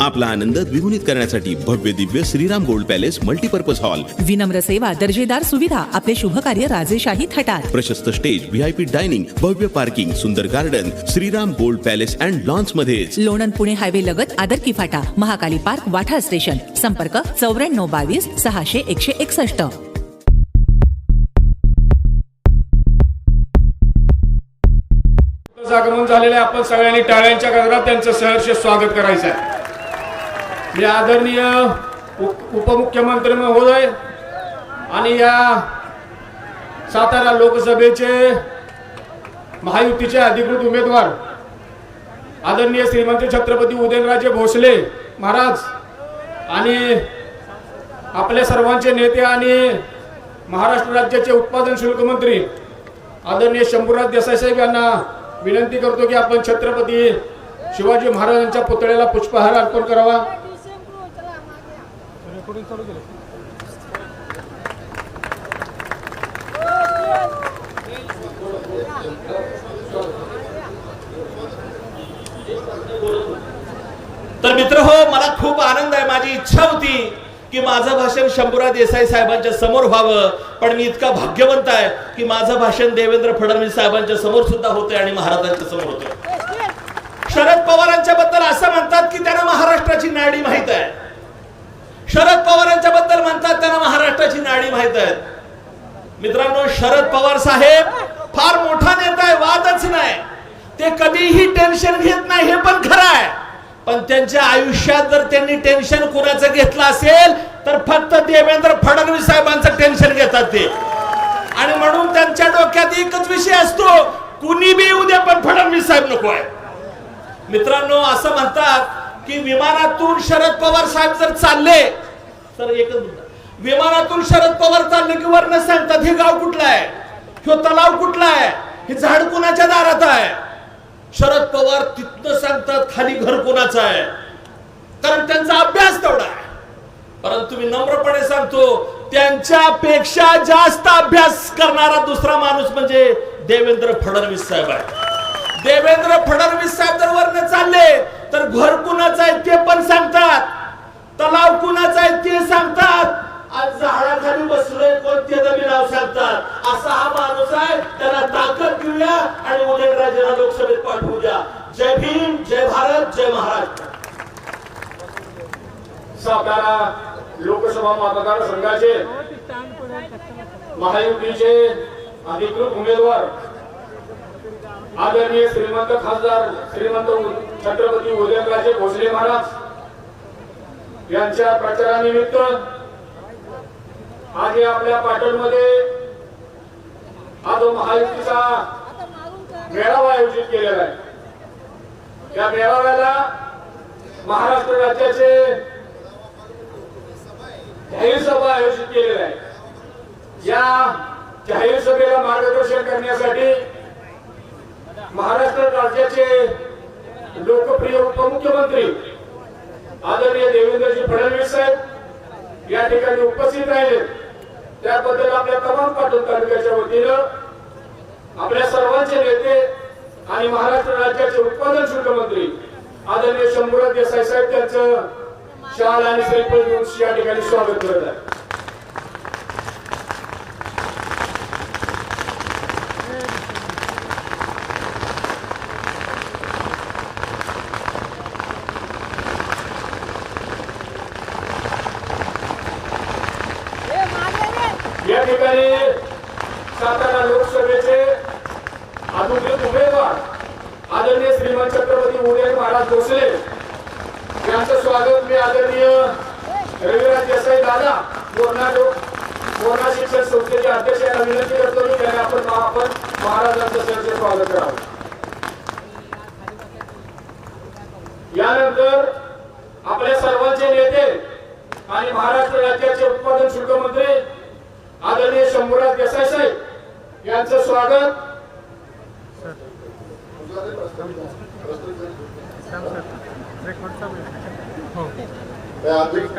आपला आनंद द्विगुणित करण्यासाठी भव्य Divya Shriram gold palace multipurpose hall, विनम्र सेवा, दर्जेदार सुविधा, आपले शुभ कार्य राजेशाही थाटात, प्रशस्त स्टेज, VIP डायनिंग, भव्य पार्किंग, सुंदर garden, Shriram gold palace and lawns मध्ये, लोणंद पुणे हायवे लगत आदरकी फाटा, महाकाली पार्क, वाठा स्टेशन. संपर्क 9422 600 161. आगमन झालेले आपण सगळ्यांनी टाळ्यांच्या गजरात त्यांचं सहर्ष स्वागत करायचं आहे. मी आदरणीय उपमुख्यमंत्री महोदय आणि या सातारा लोकसभेचे महायुतीचे अधिकृत उमेदवार आदरणीय श्रीमंत छत्रपती उदयनराजे भोसले महाराज आणि आपल्या सर्वांचे नेते आणि महाराष्ट्र राज्याचे उत्पादन शुल्क मंत्री आदरणीय शंभूराज देसाई साहेब यांना विनंती करतो की आपण छत्रपती शिवाजी महाराजांच्या पुतळ्याला पुष्पहार अर्पण करावा. तर मित्र हो, मला खूप आनंद आहे. माझी इच्छा होती की माझं भाषण शंभूराज देसाई साहेबांच्या समोर व्हावं, पण मी इतका भाग्यवंत आहे की माझं भाषण देवेंद्र फडणवीस साहेबांच्या समोर सुद्धा होते आणि महाराजांच्या समोर होते. शरद पवारांच्या बद्दल असं म्हणतात की त्यांना महाराष्ट्राची नाडी माहित आहे. शरद पवारांच्या बद्दल म्हणतात त्यांना महाराष्ट्राची नाडी माहित आहे. मित्रांनो, शरद पवार साहेब फार मोठा नेता आहे, वादच नाही. ते कधीही टेन्शन घेत नाही, हे पण खरं आहे. पण त्यांच्या आयुष्यात जर त्यांनी टेन्शन कुणाचं घेतलं असेल तर फक्त देवेंद्र फडणवीस साहेबांचं टेन्शन घेतात ते. आणि म्हणून त्यांच्या डोक्यात एकच विषय असतो, कुणी बी येऊ दे पण फडणवीस साहेब नको आहे. मित्रांनो, असं म्हणतात की विमानातून शरद पवार साहेब जर चालले तर एकच विमानातून शरद पवार चालले की वरनं सांगतात हे गाव कुठलं आहे, हे तलाव कुठला आहे, हे झाड कुणाच्या दारात आहे. शरद पवार तिथनं सांगतात खाली घर कोणाचं आहे, कारण त्यांचा अभ्यास तेवढा आहे. परंतु मी नम्रपणे सांगतो, त्यांच्यापेक्षा जास्त अभ्यास करणारा दुसरा माणूस म्हणजे देवेंद्र फडणवीस साहेब आहे. देवेंद्र फडणवीस साहेब जर वरनं चालले तर घर कुणाचं आहे ते पण सांगतात, तलाव कुणाचा आहे ते सांगतात, आज झाडाखाली बसलोय कोणते नवीन नाव सांगतात. असा हा माणूस आहे. त्याला ताकद देऊया आणि उदयनराजेंना लोकसभेत पाठवू द्या. जय भीम, जय भारत, जय महाराष्ट्र. सातारा लोकसभा मतदारसंघाचे महायुतीचे अधिकृत उमेदवार आदरणीय श्रीमंत खासदार श्रीमंत छत्रपती उदयनराजे भोसले महाराज यांच्या प्रचारानिमित्त आज आपल्या पाटणमध्ये आज महायुतीचा मेळावा आयोजित केलेला आहे. या मेळाव्याला महाराष्ट्र राज्याचे जाहीर सभा आयोजित केलेला आहे. या जाहीर सभेला मार्गदर्शन करण्यासाठी महाराष्ट्र राज्याचे लोकप्रिय उपमुख्यमंत्री आदरणीय देवेंद्रजी फडणवीस साहेब या ठिकाणी उपस्थित राहिले. त्याबद्दल आपल्या तमाम पाटण तालुक्याच्या वतीनं आपल्या सर्वांचे नेते आणि महाराष्ट्र राज्याचे उत्पादन शुल्क मंत्री आदरणीय शंभूराज देसाई साहेब त्यांचं शाल आणि श्रीफळ देऊन या ठिकाणी स्वागत करत आहे. या ठिकाणी सातारा लोकसभेचे अधिकृत उमेदवार आदरणीय श्रीमंत छत्रपती उदयन महाराज भोसले यांचं स्वागत मी आदरणीय रविराज देसाई दादा मोरणा शिक्षण संस्थेचे अध्यक्ष यांना विनंती करतो की त्याने आपण महाराजांचं सहर्ष स्वागत करावं. यानंतर आपल्या सर्वांचे नेते आणि महाराष्ट्र राज्याचे उत्पादन शुल्क मंत्री आदरणीय शंभूराज देसाई साहेब यांचं स्वागत.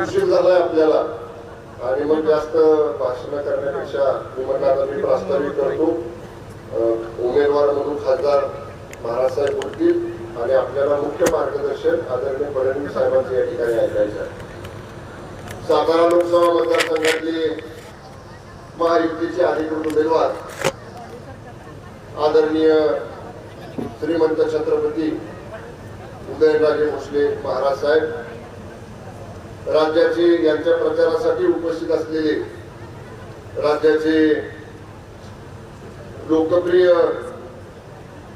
उशीर झालाय आपल्याला आणि मग जास्त भाषण करण्यापेक्षा मी प्रस्तावित करतो. उमेदवार म्हणून खासदार महाराज साहेब बोलतील आणि आपल्याला मुख्य मार्गदर्शन आदरणीय फडणवीस साहेबांचं या ठिकाणी ऐकायचं आहे. सातारा लोकसभा मतदारसंघातले महायुतीचे अधिकृत उमेदवार आदरणीय श्रीमंत छत्रपती उदयनराजे भोसले महाराज साहेब, राज्याचे यांच्या प्रचारासाठी उपस्थित असलेले राज्याचे लोकप्रिय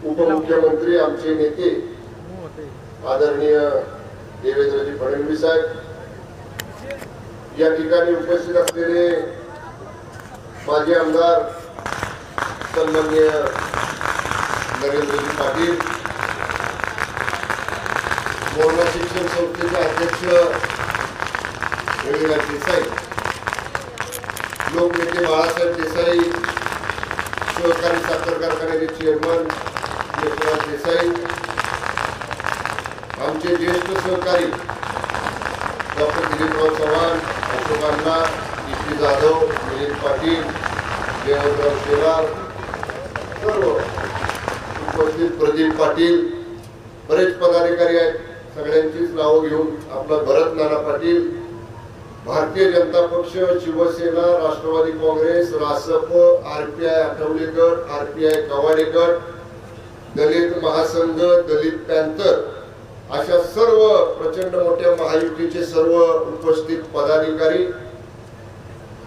उपमुख्यमंत्री आमचे नेते आदरणीय देवेंद्रजी फडणवीस साहेब, या ठिकाणी उपस्थित असलेले माजी आमदार सन्माननीय नरेंद्रजी पाटील, मोरणा शिक्षण संस्थेचे अध्यक्ष रविराज देसाई, लोकनेते बाळासाहेब देसाई, सहकारी साखर कारखान्याचे चेअरमन यशवंत देसाई, आमचे ज्येष्ठ सहकारी डॉक्टर दिलीपराव चव्हाण, अशोक अण्णा, ईश्वी जाधव, मिलिंद पाटील, जयवंतराव शेलार, सर्व उपस्थित प्रदीप पाटील, बरेच पदाधिकारी आहेत. सगळ्यांचीच नावं घेऊन आपला भरत नाना पाटील, भारतीय जनता पक्ष, शिवसेना, राष्ट्रवादी काँग्रेस, रासप, आरपीआय आठवले गट, आरपीआय कवाडे गट, दलित महासंघ, दलित पॅंथर अशा सर्व प्रचंड मोठ्या महायुतीचे सर्व उपस्थित पदाधिकारी,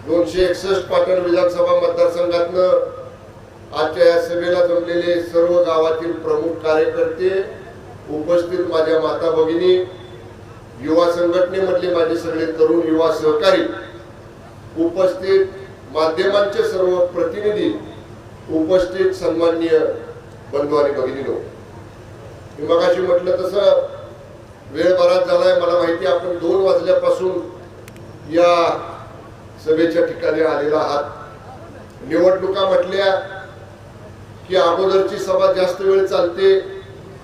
261 पाटण विधानसभा मतदारसंघातनं आजच्या या सभेला जमलेले सर्व गावातील प्रमुख कार्यकर्ते, उपस्थित माझ्या माता भगिनी, युवा संघटनेमधले माझे सगळे तरुण युवा सहकारी, उपस्थित माध्यमांचे सर्व प्रतिनिधी, उपस्थित सन्माननीय बंधू आणि भगिनींनो, मी मगाशी म्हटलं तसं वेळ बराच झालाय. मला माहिती आपण 2 वाजल्यापासून या सभेच्या ठिकाणी आलेला आहात. निवडणुका म्हटल्या की अगोदरची सभा जास्त वेळ चालते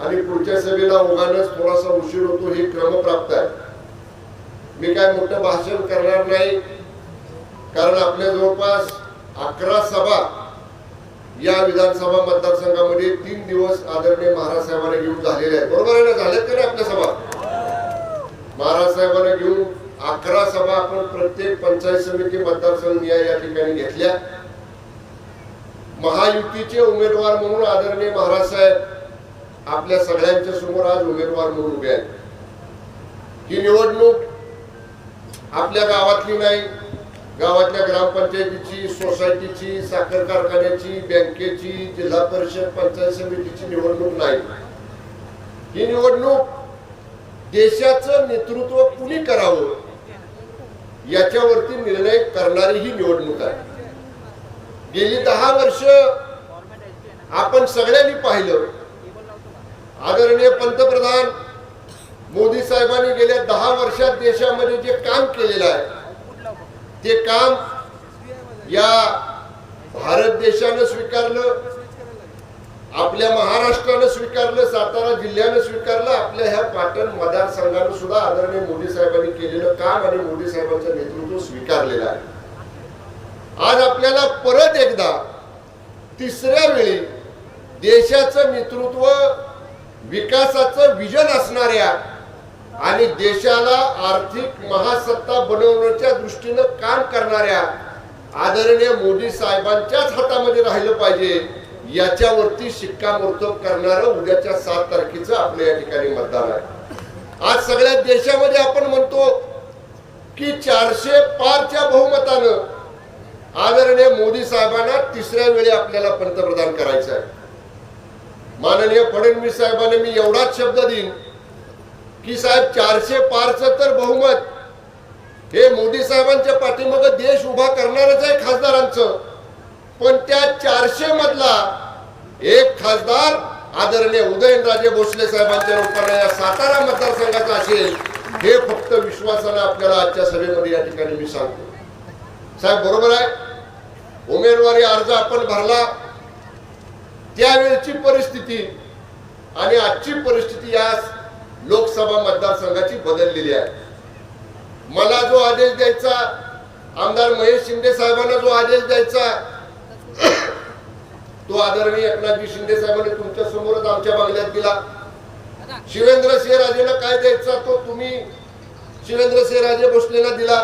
आणि पुढच्या सभेला उगानच थोडासा उशीर होतो, हे क्रमप्राप्त आहे. मी काय मोठं भाषण करणार नाही, कारण आपल्या जवळपास 11 सभा या विधानसभा मतदारसंघामध्ये 3 दिवस आदरणीय महाराज साहेबांना घेऊन झालेले आहेत. बरोबर आहे ना? झालेत का नाही आपल्या सभा? महाराज साहेबांना घेऊन 11 सभा आपण प्रत्येक पंचायत समिती मतदारसंघ या ठिकाणी घेतल्या. महायुतीचे उमेदवार म्हणून आदरणीय महाराज साहेब आपल्या सगळ्यांच्या समोर आज उमेदवार म्हणून उभे आहेत. ही निवडणूक आपल्या गावातली नाही, गावातल्या ग्रामपंचायतीची, सोसायटीची, साखर कारखान्याची, बँकेची, जिल्हा परिषद, पंचायत समितीची निवडणूक नाही. ही निवडणूक देशाचं नेतृत्व कुणी करावं याच्यावरती निर्णय करणारी ही निवडणूक आहे. गेली 10 वर्ष आपण सगळ्यांनी पाहिलं, आदरणीय पंतप्रधान मोदी साहेबांनी गेल्या 10 वर्षात देशामध्ये जे काम केलेलं आहे ते काम या भारत देशानं स्वीकारलं, आपल्या महाराष्ट्रानं स्वीकारलं, सातारा जिल्ह्यानं स्वीकारलं, आपल्या ह्या पाटण मतदारसंघानं सुद्धा आदरणीय मोदी साहेबांनी केलेलं काम आणि मोदी साहेबांचं नेतृत्व स्वीकारलेलं आहे. आज आपल्याला परत एकदा 3ऱ्या वेळी देशाचं नेतृत्व, विकासाचं विजन असणाऱ्या आणि देशाला आर्थिक महासत्ता बनवण्याच्या दृष्टीनं काम करणाऱ्या आदरणीय मोदी साहेबांच्याच हातामध्ये राहिलं पाहिजे, याच्यावरती शिक्कामोर्तब करणारं उद्याच्या 7 तारखेचं आपल्या या ठिकाणी मतदान आहे. आज सगळ्या देशामध्ये आपण म्हणतो की 400 पारच्या बहुमतानं आदरणीय मोदी साहेबांना 3ऱ्या वेळी आपल्याला पंतप्रधान करायचं आहे. माननीय फडणवीस साहेबांना मी एवढाच शब्द देईन की साहेब 400 पारचं तर बहुमत हे मोदी साहेबांच्या पाठीमागे देश उभा करणारच आहे खासदारांचं, पण त्या 400 मधला एक खासदार आदरणीय उदयनराजे भोसले साहेबांच्या रूपाने या सातारा मतदारसंघाचा असेल, हे फक्त विश्वासाने आपल्याला आजच्या सभेमध्ये या ठिकाणी मी सांगतो. साहेब बरोबर आहे, उमेदवारी अर्ज आपण भरला, त्यावेळची परिस्थिती आणि आजची परिस्थिती या लोकसभा मतदारसंघाची बदललेली आहे. मला जो आदेश द्यायचा, आमदार महेश शिंदे साहेबांना जो आदेश द्यायचा, तो आदरणीय एकनाथजी शिंदे साहेबांनी तुमच्या समोरच आमच्या बंगल्यात दिला. शिवेंद्रसिंहराजेला काय द्यायचा तो तुम्ही शिवेंद्रसिंहराजे भोसलेला दिला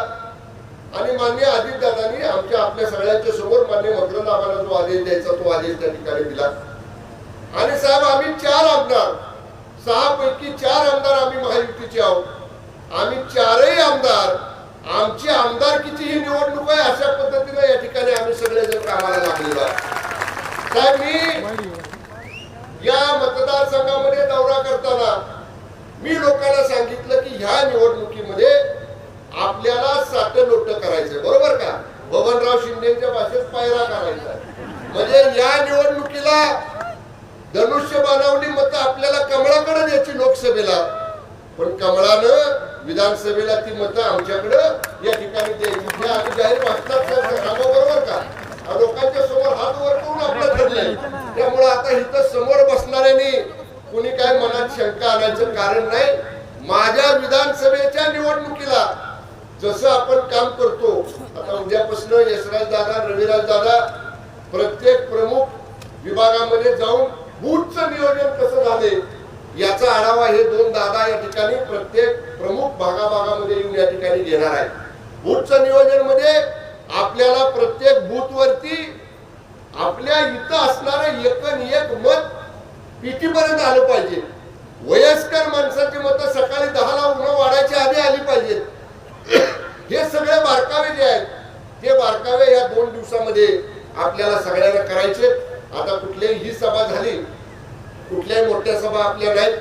आणि मान्य अजितदादांनी आपल्या सगळ्यांच्या समोर मान्य मकरंदाबाला जो आदेश द्यायचा तो आदेश त्या ठिकाणी दिला. आणि साहेब आम्ही 4 आमदार 6 पैकी 4 आमदार आम्ही महायुतीचे आहोत. आम्ही 4ही आमदार आमची आमदारकीची ही निवडणूक आहे अशा पद्धतीने या ठिकाणी आम्ही सगळेजण कामाला लागलेलो आहोत. साहेब मी या मतदारसंघामध्ये दौरा करताना मी लोकांना सांगितलं की ह्या निवडणुकीमध्ये आपल्याला साटलोट करायचंय, बरोबर का? बबनराव शिंदेच्या भाषेत पायरा करायचा. म्हणजे या निवडणुकीला धनुष्यबाणावली मतं आपल्याला कमळाकडे द्यायची लोकसभेला, पण कमळानं विधानसभेला ती मतं आमच्याकडे या ठिकाणी द्यायची. आम्ही जाहीर भाषणात बरोबर का? लोकांच्या समोर हात वर करून आपलं ठरलंय. त्यामुळे आता इथं समोर बसणाऱ्यांनी कोणी काय मनात शंका आणायचं कारण नाही. माझ्या विधानसभेच्या निवडणुकीला जसं आपण काम करतो, आता उद्यापासून यशराज दादा रविराज दादा प्रत्येक प्रमुख विभागामध्ये जाऊन बूथचं नियोजन कसं झाले याचा आढावा हे 2 दादा या ठिकाणी प्रत्येक प्रमुख भागाभागामध्ये येऊन या ठिकाणी घेणार आहे. बूथचं नियोजन मध्ये आपल्याला प्रत्येक बूथ वरती आपल्या इथं असणारं एक मत पीटी पर्यंत आलं पाहिजे. वयस्कर माणसाची मतं सकाळी 10ला उन्हा वाढायच्या आधी आली पाहिजेत. हे सगळे बारकावे जे आहेत ते बारकावे या 2 दिवसामध्ये आपल्याला सगळ्यांना करायचे. आता कुठल्याही ही सभा झाली, कुठल्याही मोठ्या सभा आपल्या नाहीत,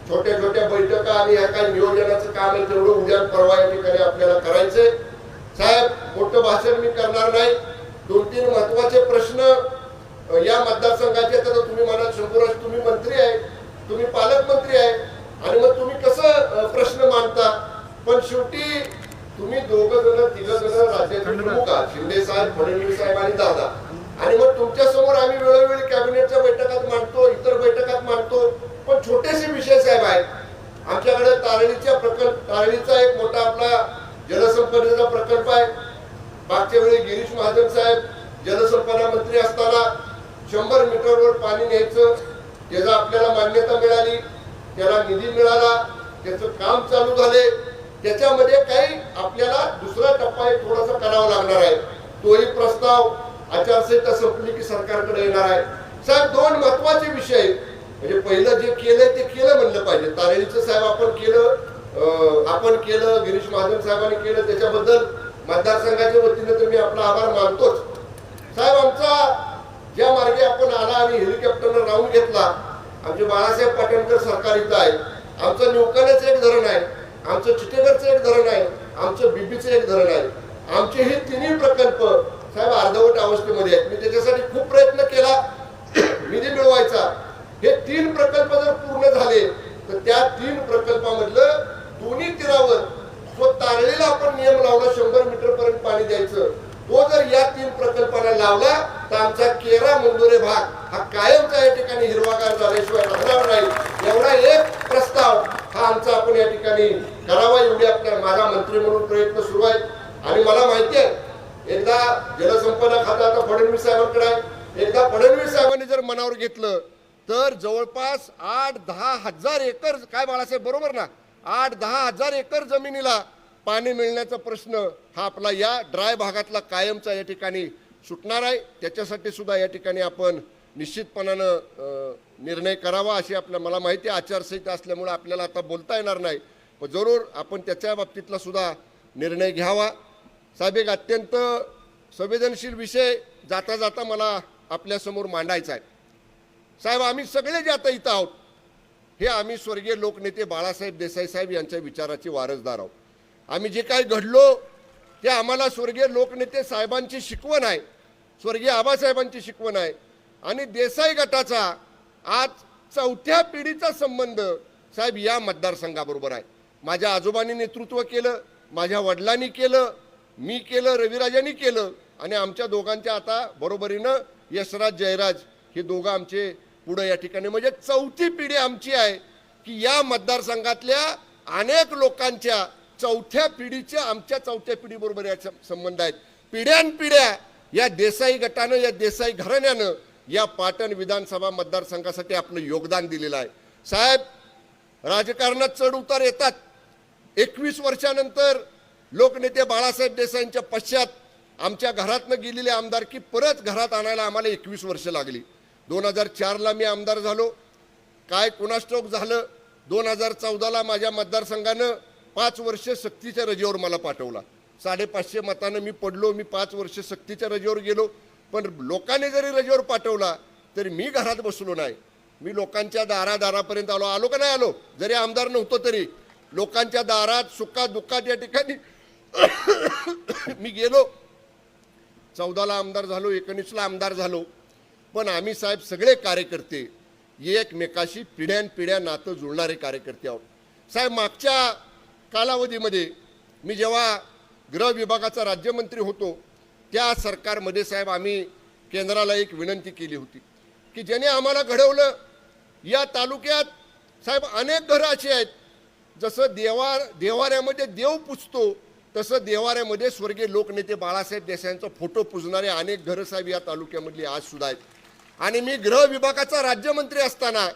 छोट्या छोट्या बैठका आणि ह्या काही नियोजनाचं काम आहे तेवढं उद्या परवा या ठिकाणी आपल्याला करायचंय. साहेब मोठं भाषण मी करणार नाही. 2-3 महत्वाचे प्रश्न या मतदारसंघाचे. तर तुम्ही म्हणाल शंभूराज तुम्ही मंत्री आहे, तुम्ही पालकमंत्री आहे आणि मग तुम्ही कसं प्रश्न मांडता, पण शेवटी तुम्ही 2 जण 3 जण राज्याचे प्रमुख आहात, शिंदे साहेब फडणवीस साहेब आणि दादा. आणि मग तुमच्या समोर आम्ही वेळोवेळी कॅबिनेटच्या बैठकात मांडतो, इतर बैठकात मांडतो, पण छोटेसे विषय साहेब आहेत. आमच्याकडे तारळीचा एक मोठा आपला जलसंपदेचा प्रकल्प आहे. मागच्या वेळी गिरीश महाजन साहेब जलसंपदा मंत्री असताना 100 मीटरवर पाणी न्यायचं, त्याला आपल्याला मान्यता मिळाली, त्याला निधी मिळाला, त्याचं काम चालू झाले. त्याच्यामध्ये काही आपल्याला दुसरा टप्पा एक थोडासा करावा लागणार आहे. तोही प्रस्ताव आचारसंहिता संपली की सरकारकडे येणार आहे. साहेब 2 महत्वाचे विषय, म्हणजे पहिलं जे केलंय ते केलं म्हणलं पाहिजे. तारेलीचं साहेब आपण केलं, गिरीश महाजन साहेबांनी केलं, त्याच्याबद्दल मतदारसंघाच्या वतीने तर मी आपला आभार मानतोच. साहेब आमचा ज्या मार्गे आपण आला आणि हेलिकॉप्टरनं राऊंड घेतला, आमचे बाळासाहेब पाटणकर सरकार इथं आहे, आमचं न्यूकालेचं एक धरण आहे, आमचं चिटेगडचं एक धरण आहे, आमचं बीबीचं एक धरण आहे. आमचे हे 3ही प्रकल्प साहेब अर्धवट अवस्थेमध्ये आहेत. मी त्याच्यासाठी खूप प्रयत्न केला निधी मिळवायचा. हे 3 प्रकल्प जर पूर्ण झाले तर त्या 3 प्रकल्पामधलं दोन्ही तीरावर जो तारळीला आपण नियम लावला 100 मीटर पर्यंत पाणी द्यायचं, तो जर या 3 प्रकल्पाला लावला तर आमचा केरा मंदुरे भाग हा कायमचा या ठिकाणी हिरवागार झाल्याशिवाय राहणार नाही. एवढा एक प्रस्ताव हा आमचा आपण या ठिकाणी करावा, एवढे आपल्या माझा मंत्री म्हणून प्रयत्न सुरू आहेत. आणि मला माहिती आहे एकदा जलसंपदा खातं आता फडणवीस साहेबांकडे आहे. एकदा फडणवीस साहेबांनी जर मनावर घेतलं तर जवळपास 8-10 हजार एकर, काय बाळासाहेब बरोबर ना, 8-10 हजार एकर जमिनीला पाणी मिळण्याचा प्रश्न हा आपला या ड्राय भागातला कायमचा या ठिकाणी सुटणार आहे. त्याच्यासाठी सुद्धा या ठिकाणी आपण निश्चितपणानं निर्णय करावा अशी मला माहिती आहे. आचारसंहिता असल्यामुळे आपल्याला आता बोलता येणार नाही, पण जरूर आपण त्याच्या बाबतीतला सुद्धा निर्णय घ्यावा. साहेब एक अत्यंत संवेदनशील विषय जाता जाता मला आपल्यासमोर मांडायचा आहे. साहेब आम्ही सगळे जे आता इथं आहोत हे आम्ही स्वर्गीय लोकनेते बाळासाहेब देसाई साहेब यांच्या विचाराची वारसदार आहोत. आम्ही जे काही घडलो ते आम्हाला स्वर्गीय लोकनेते साहेबांची शिकवण आहे, स्वर्गीय आबासाहेबांची शिकवण आहे. आणि देसाई गटाचा आज 4थ्या पिढीचा संबंध साहेब या मतदारसंघाबरोबर आहे. माझ्या आजोबांनी नेतृत्व केलं, माझ्या वडिलांनी केलं, मी केलं, रविराजांनी केलं आणि आमच्या दोघांच्या आता बरोबरीनं यशराज जयराज हे दोघं आमचे पुढे या ठिकाणी, म्हणजे 4थी पिढी आमची आहे की या मतदारसंघातल्या अनेक लोकांच्या 4थ्या पिढीच्या आमच्या 4थ्या पिढीबरोबर याचा संबंध आहेत. पिढ्यानपिढ्या या देसाई गटानं, या देसाई घराण्यानं या पाटण विधानसभा मतदारसंघासाठी आपलं योगदान दिलेलं आहे. साहेब राजकारणात चढ उतार येतात. 21 वर्षानंतर लोकनेते बाळासाहेब देसाईंच्या पश्चात आमच्या घरातनं गेलेली आमदारकी परत घरात आणायला आम्हाला 21 वर्ष लागली. 2004ला मी आमदार झालो. काय कुणाष्टोक झालं, 2014ला माझ्या मतदारसंघानं 5 वर्ष सक्तीच्या रजेवर मला पाठवला. 550 मतानं मी पडलो. मी 5 वर्ष सक्तीच्या रजेवर गेलो. पण लोकांनी जरी रजेवर पाठवला तरी मी घरात बसलो नाही. मी लोकांच्या दारापर्यंत आलो का नाही आलो, जरी आमदार नव्हतो तरी लोकांच्या दारात सुखात दुःखात या ठिकाणी मी गेलो. 14ला आमदार झालो, 19ला आमदार झालो. पण आम्ही साहेब सगळे कार्यकर्ते एकमेकाशी पिढ्यानपिढ्या नातं जुळणारे कार्यकर्ते आहोत. साहेब मागच्या कालावधीमध्ये मी जेव्हा गृह विभागाचा राज्यमंत्री होतो त्या सरकारमध्ये साहेब आम्ही केंद्राला एक विनंती केली होती की ज्याने आम्हाला घडवलं. या तालुक्यात साहेब अनेक घरं अशी आहेत, जसं देवाऱ्यामध्ये देव पूजतो तसं देवाऱ्यामध्ये स्वर्गीय लोकनेते बाळासाहेब देसाईंचा फोटो पूजणारे अनेक घरं साहेब या तालुक्यामधली आज सुद्धा आहेत. आणि मी गृह विभागाचा राज्यमंत्री असताना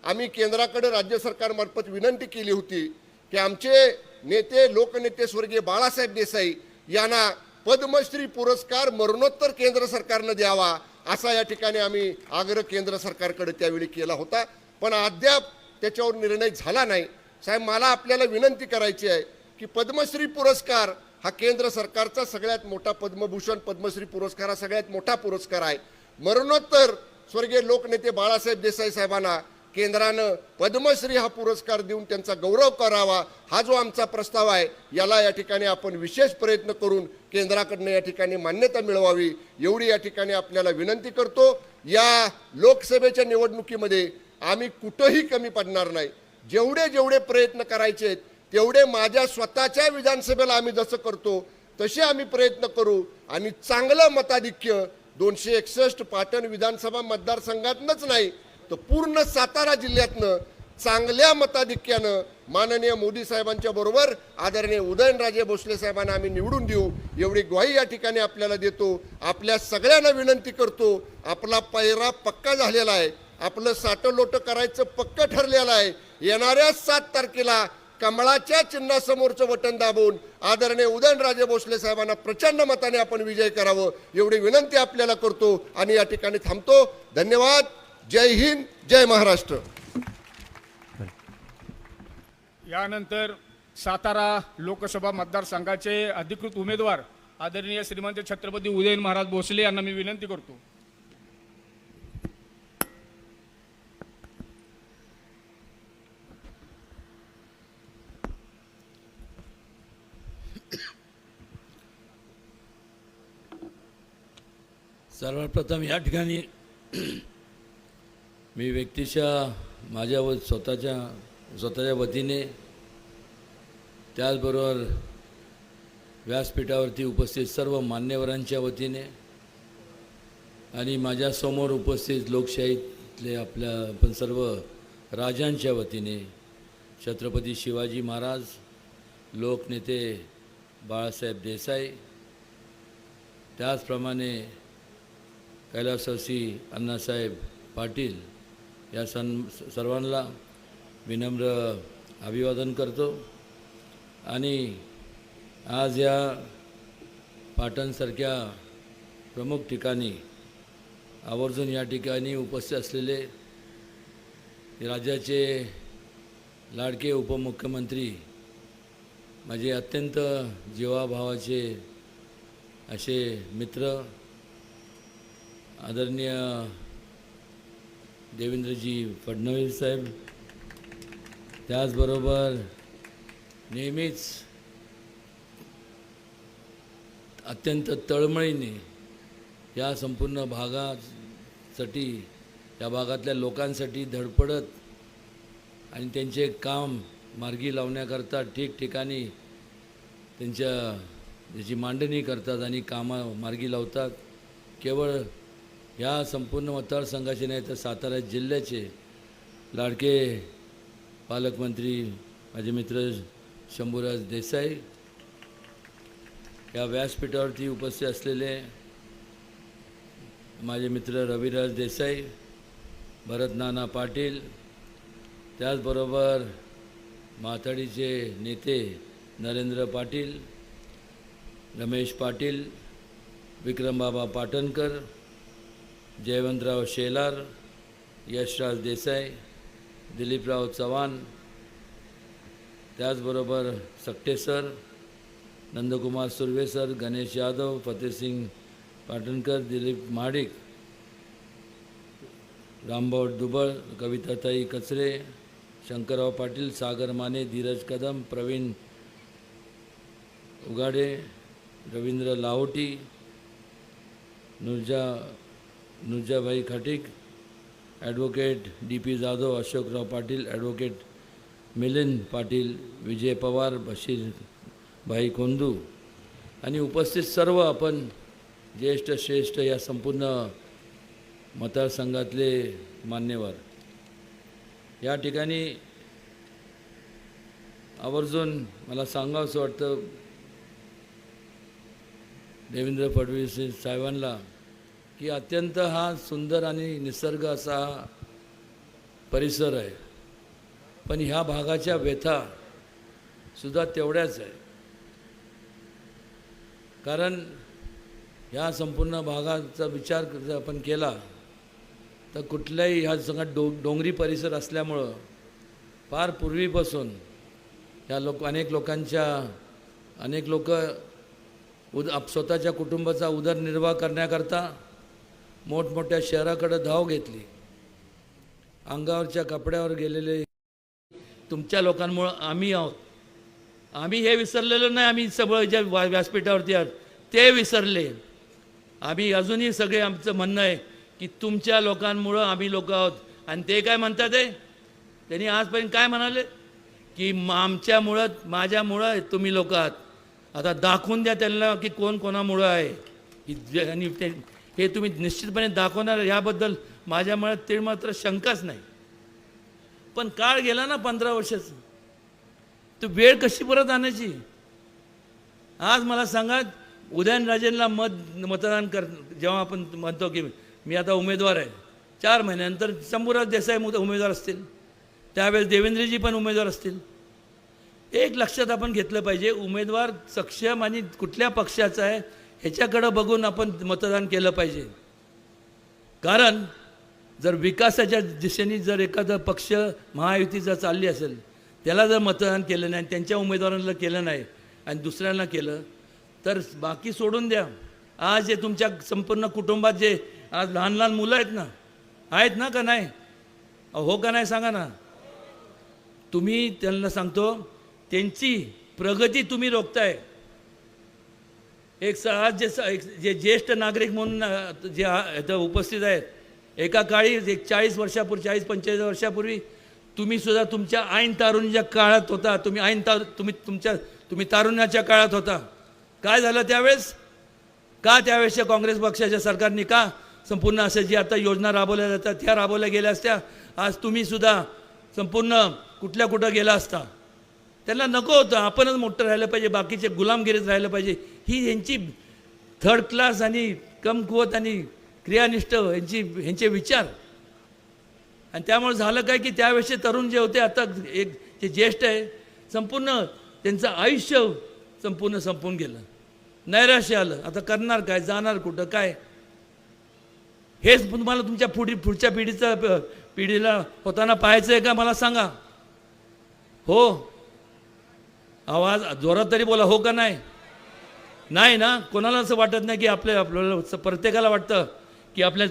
आम्ही केंद्राकडे राज्य सरकारमार्फत विनंती केली होती की आमचे नेते लोकनेते स्वर्गीय बाळासाहेब देसाई यांना पद्मश्री पुरस्कार मरणोत्तर केंद्र सरकारनं द्यावा असा या ठिकाणी आम्ही आग्रह केंद्र सरकारकडे त्यावेळी केला होता. पण अद्याप त्याच्यावर निर्णय झाला नाही. साहेब मला आपल्याला विनंती करायची आहे की पद्मश्री पुरस्कार हा केंद्र सरकारचा सगळ्यात मोठा, पद्मभूषण पद्मश्री पुरस्कार हा सगळ्यात मोठा पुरस्कार आहे. मरणोत्तर स्वर्गीय लोकनेते बाळासाहेब देसाई साहेबांना केंद्रानं पद्मश्री हा पुरस्कार देऊन त्यांचा गौरव करावा हा जो आमचा प्रस्ताव आहे याला या ठिकाणी आपण विशेष प्रयत्न करून केंद्राकडनं या ठिकाणी मान्यता मिळवावी एवढी या ठिकाणी आपल्याला विनंती करतो. या लोकसभेच्या निवडणुकीमध्ये आम्ही कुठंही कमी पडणार नाही. जेवढे प्रयत्न करायचे आहेत तेवढे माझ्या स्वतःच्या विधानसभेला आम्ही जसं करतो तसे आम्ही प्रयत्न करू आणि चांगलं मताधिक्य 261 पाटण विधानसभा मतदारसंघातनंच नाही तर पूर्ण सातारा जिल्ह्यातनं चांगल्या मताधिक्यानं माननीय मोदी साहेबांच्या बरोबर आदरणीय उदयनराजे भोसले साहेबांना आम्ही निवडून देऊ एवढी ग्वाही या ठिकाणी आपल्याला देतो. आपल्या सगळ्यांना विनंती करतो, आपला पैरा पक्का झालेला आहे, आपलं साठं लोटं करायचं पक्क ठरलेलं आहे. येणाऱ्या 7 तारखेला कमळाच्या चिन्हासमोरचं बटन दाबून आदरणीय उदयनराजे भोसले साहेबांना प्रचंड मताने आपण विजय करावं एवढी विनंती आपल्याला करतो आणि या ठिकाणी थांबतो. धन्यवाद. जय हिंद, जय महाराष्ट्र. यानंतर सातारा लोकसभा मतदारसंघाचे अधिकृत उमेदवार आदरणीय श्रीमंत छत्रपती उदयन महाराज भोसले यांना मी विनंती करतो. सर्वप्रथम या ठिकाणी मी व्यक्तिशः माझ्या स्वतःच्या वतीने त्याचबरोबर व्यासपीठावरती उपस्थित सर्व मान्यवरांच्या वतीने आणि माझ्यासमोर उपस्थित लोकशाहीतले आपल्या आपण सर्व राजांच्या वतीने छत्रपती शिवाजी महाराज, लोकनेते बाळासाहेब देसाई, त्याचप्रमाणे कैलासवासी अण्णासाहेब पाटील या सर्वांना विनम्र अभिवादन करतो. आणि आज या पाटणसारख्या प्रमुख ठिकाणी आवर्जून या ठिकाणी उपस्थित असलेले राज्याचे लाडके उपमुख्यमंत्री, माझे अत्यंत जीवाभावाचे असे मित्र आदरणीय देवेंद्रजी फडणवीस साहेब, त्याचबरोबर नेहमीच अत्यंत तळमळीने या संपूर्ण भागासाठी, या भागातल्या लोकांसाठी धडपडत आणि त्यांचे काम मार्गी लावण्याकरता ठिकठिकाणी त्याची मांडणी करतात आणि कामं मार्गी लावतात. केवळ या संपूर्ण मतदारसंघाचे नाही तर सातारा जिल्ह्याचे लाडके पालकमंत्री माझे मित्र शंभूराज देसाई, या व्यासपीठावरती उपस्थित असलेले माझे मित्र रविराज देसाई, भरत नाना पाटील, त्याचबरोबर माथाडीचे नेते नरेंद्र पाटील, रमेश पाटील, विक्रमबाबा पाटणकर, जयवंतराव शेलार, यशराज देसाई, दिलीपराव चव्हाण, त्याचबरोबर Sakte sir, Nandkumar Surve sir, Ganesh Yadav, Fatehsingh Patankar, Dilip Mahadik, Rambhau Dubal, Kavitatai Kachare, Shankarrao Patil, Sagar Mane, Dheeraj Kadam, Pravin Ugade, Ravindra Lahoti, Nurjabhai Khatik, advocate D P. Jadhav, Ashokrao Patil, advocate Milind Patil, Vijay Pawar, Bashirbhai Kondu आणि उपस्थित सर्व आपण ज्येष्ठ श्रेष्ठ या संपूर्ण मतदारसंघातले मान्यवर, या ठिकाणी आवर्जून मला सांगावंसं वाटतं देवेंद्र फडणवीस साहेबांना की अत्यंत हा सुंदर आणि निसर्ग असा हा परिसर आहे, पण ह्या भागाच्या व्यथा सुद्धा तेवढ्याच आहे. कारण ह्या संपूर्ण भागाचा विचार जर आपण केला तर कुठल्याही ह्या सगळा डोंगरी परिसर असल्यामुळं फार पूर्वीपासून ह्या अनेक लोक स्वतःच्या कुटुंबाचा उदरनिर्वाह करण्याकरता मोठमोठ्या शहराकडे धाव घेतली. अंगावरच्या कपड्यावर गेलेले तुमच्या लोकांमुळं आम्ही आहोत. आम्ही हे विसरलेलो नाही. आम्ही सगळं ज्या व्यासपीठावरती आहोत ते विसरले. आम्ही अजूनही सगळे आमचं म्हणणं आहे की तुमच्या लोकांमुळं आम्ही लोक आहोत. आणि ते काय म्हणतात आहे, त्यांनी आजपर्यंत काय म्हणाले की आमच्यामुळं माझ्यामुळं तुम्ही लोक आहात. आता दाखवून द्या त्यांना की कोण कोणामुळं आहे. आणि हे तुम्ही निश्चितपणे दाखवणार याबद्दल माझ्या मनात ते मात्र शंकाच नाही. पण काळ गेला ना 15 वर्षाचं, तर वेळ कशी परत आणायची. आज मला सांगा, उदयनराजेंना मतदान जेव्हा आपण म्हणतो की मी आता उमेदवार आहे, 4 महिन्यानंतर शंभूराज देसाई उमेदवार असतील, त्यावेळेस देवेंद्रजी पण उमेदवार असतील. एक लक्षात आपण घेतलं पाहिजे, उमेदवार सक्षम आणि कुठल्या पक्षाचा आहे ह्याच्याकडं बघून आपण मतदान केलं पाहिजे. कारण जर विकासाच्या दिशेने जर एखादा पक्ष महायुतीचा चालली असेल, त्याला जर मतदान केलं नाही, त्यांच्या उमेदवारांना केलं नाही आणि दुसऱ्यांना केलं, तर बाकी सोडून द्या. आज जे तुमच्या संपूर्ण कुटुंबात जे आज लहान लहान मुलं आहेत ना का नाही, हो का नाही सांगा ना. तुम्ही त्यांना सांगतो, त्यांची प्रगती तुम्ही रोखताय. आज जे ज्येष्ठ नागरिक म्हणून जे इथं उपस्थित आहेत, एका काळी 40-45 वर्षापूर्वी तुम्ही सुद्धा तुमच्या ऐन तारुण्याच्या काळात होता. तुम्ही तारुण्याच्या काळात होता. काय झालं त्यावेळेस? का त्यावेळेसच्या काँग्रेस पक्षाच्या सरकारने का संपूर्ण असं जी आता योजना राबवल्या जातात त्या राबवल्या गेल्या असत्या, आज तुम्ही सुद्धा संपूर्ण कुठं गेला असता. त्यांना नको होतं आपणच मोठं राहिलं पाहिजे, बाकीचे गुलामगिरीत राहिलं पाहिजे. ही यांची थर्ड क्लास आणि कमकुवत आणि क्रियानिष्ठ ह्यांचे विचार. आणि त्यामुळे झालं काय की त्यावेळेसचे तरुण जे होते, आता एक जे ज्येष्ठ आहे, संपूर्ण त्यांचं आयुष्य संपून गेलं. नैराश्य आलं. आता करणार काय, जाणार कुठं, काय. हेच तुम्हाला तुमच्या पुढच्या पिढीला होताना पाहायचं आहे का मला सांगा. हो, आवाज जोरात तरी बोला, हो का नाही. नाही ना. कोणाला असं वाटत नाही की आपल्याला प्रत्येकाला वाटतं की आपल्या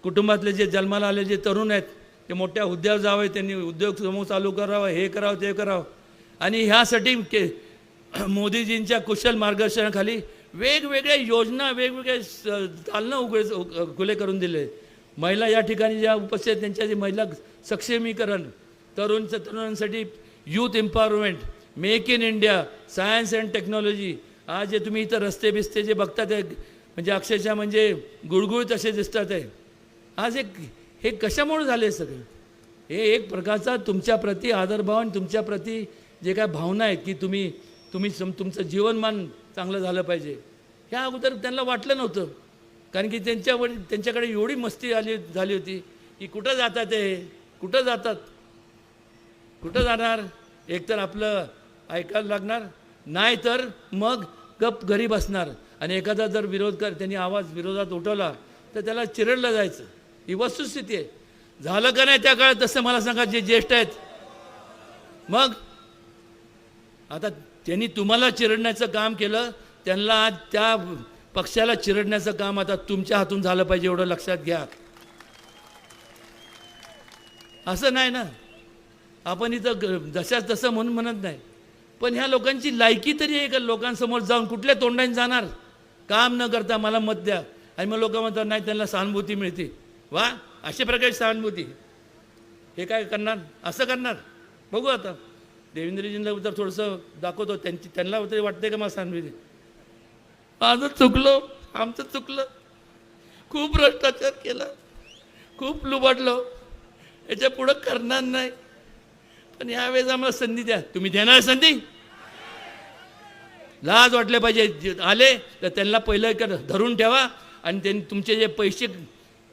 कुटुंबातले जे जन्माला आले जे तरुण आहेत ते मोठ्या हुद्द्यावर जावे, त्यांनी उद्योग समूह चालू करावा, हे करावं ते करावं. आणि ह्यासाठी मोदीजींच्या कुशल मार्गदर्शनाखाली वेगवेगळ्या योजना, वेगवेगळे चालणं खुले करून दिले. महिला या ठिकाणी ज्या उपस्थित आहेत त्यांच्या जे महिला सक्षमीकरण, तरुणांसाठी youth empowerment, make in India, science and technology. आज जे तुम्ही इथं रस्ते बिस्ते जे बघता ते म्हणजे अक्षरशः म्हणजे गुळगुळीत असे दिसतात आहे. आज हे कशामुळे झाले सगळे? हे एक प्रकारचा तुमच्याप्रती आदरभाव आणि तुमच्याप्रती जे काय भावना आहेत की तुम्ही तुमचं जीवनमान चांगलं झालं पाहिजे, ह्या अगोदर त्यांना वाटलं नव्हतं. कारण की त्यांच्याकडे एवढी मस्ती झाली होती की कुठं जातात, कुठं जाणार. एकतर आपलं ऐकायला लागणार, नाही तर मग गप घरी बसणार. आणि एखादा जर त्यांनी आवाज विरोधात उठवला तर त्याला चिरडलं जायचं. ही वस्तुस्थिती आहे. झालं का नाही त्या काळात तसं मला सांगा, जे ज्येष्ठ आहेत. मग आता त्यांनी तुम्हाला चिरडण्याचं काम केलं, त्यांना आज त्या पक्षाला चिरडण्याचं काम आता तुमच्या हातून झालं पाहिजे, एवढं लक्षात घ्या. असं नाही ना, आपण इथं जशाच तसं म्हणून म्हणत नाही, पण ह्या लोकांची लायकी तरी आहे का लोकांसमोर जाऊन कुठल्या तोंडाने जाणार? काम न करता मला मत द्या, आणि मग लोक म्हणतात नाही त्यांना सहानुभूती मिळते. वा, अशा प्रकारची सहानुभूती हे काय करणार? असं करणार? बघू आता देवेंद्रजींना तर थोडंसं दाखवतो, त्यांना तरी वाटते का मला सहानुभूती? माझं चुकलं, आमचं चुकलं, खूप भ्रष्टाचार केला, खूप लुबाडलो, याच्या पुढं करणार नाही. पण यावेळेस आम्हाला संधी द्या. तुम्ही देणार संधी? लाज वाटले पाहिजे. आले तर त्यांना पहिलं धरून ठेवा, आणि त्यांनी तुमचे जे पैसे,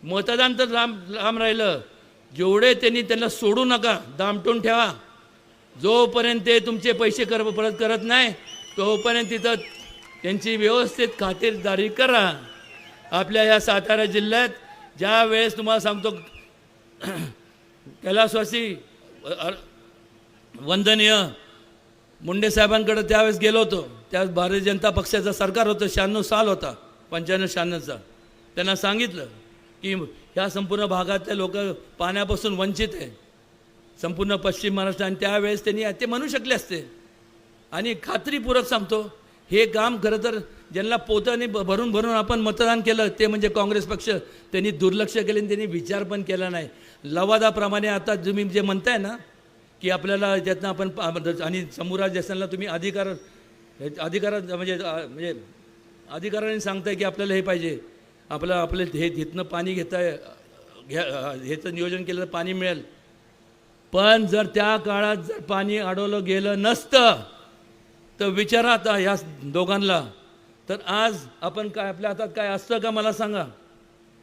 मतदान तर लांब राहिलं, जेवढे त्यांना सोडू नका, दामटून ठेवा. जोपर्यंत ते तुमचे पैसे परत करत नाही तोपर्यंत तिथं त्यांची व्यवस्थित खातिरदारी करा. आपल्या या सातारा जिल्ह्यात ज्या वेळेस तुम्हाला सांगतो कैलासवासी वंदनीय मुंडे साहेबांकडे त्यावेळेस गेलो होतो. त्यावेळेस भारतीय जनता पक्षाचं सरकार होतं, 96 साल होता, 95-96चा. त्यांना सांगितलं की ह्या संपूर्ण भागातले लोक पाण्यापासून वंचित आहे, संपूर्ण पश्चिम महाराष्ट्र. आणि त्यावेळेस त्यांनी ते म्हणू शकले असते. आणि खात्रीपूर्वक सांगतो, हे काम खरं तर ज्यांना पोताने भरून भरून आपण मतदान केलं ते म्हणजे काँग्रेस पक्ष, त्यांनी दुर्लक्ष केले आणि त्यांनी विचार पण केला नाही. लवादाप्रमाणे आता तुम्ही जे म्हणताय ना की आपल्याला त्यातनं आपण, आणि समोरा देसाईला तुम्ही अधिकारात म्हणजे अधिकाराने सांगताय की आपल्याला हे पाहिजे, आपलं हे इथनं पाणी ह्याचं नियोजन केलं तर पाणी मिळेल. पण जर त्या काळात जर पाणी अडवलं गेलं नसतं तर विचारा आता ह्या दोघांना, तर आज आपण काय, आपल्या हातात काय असतं का मला सांगा?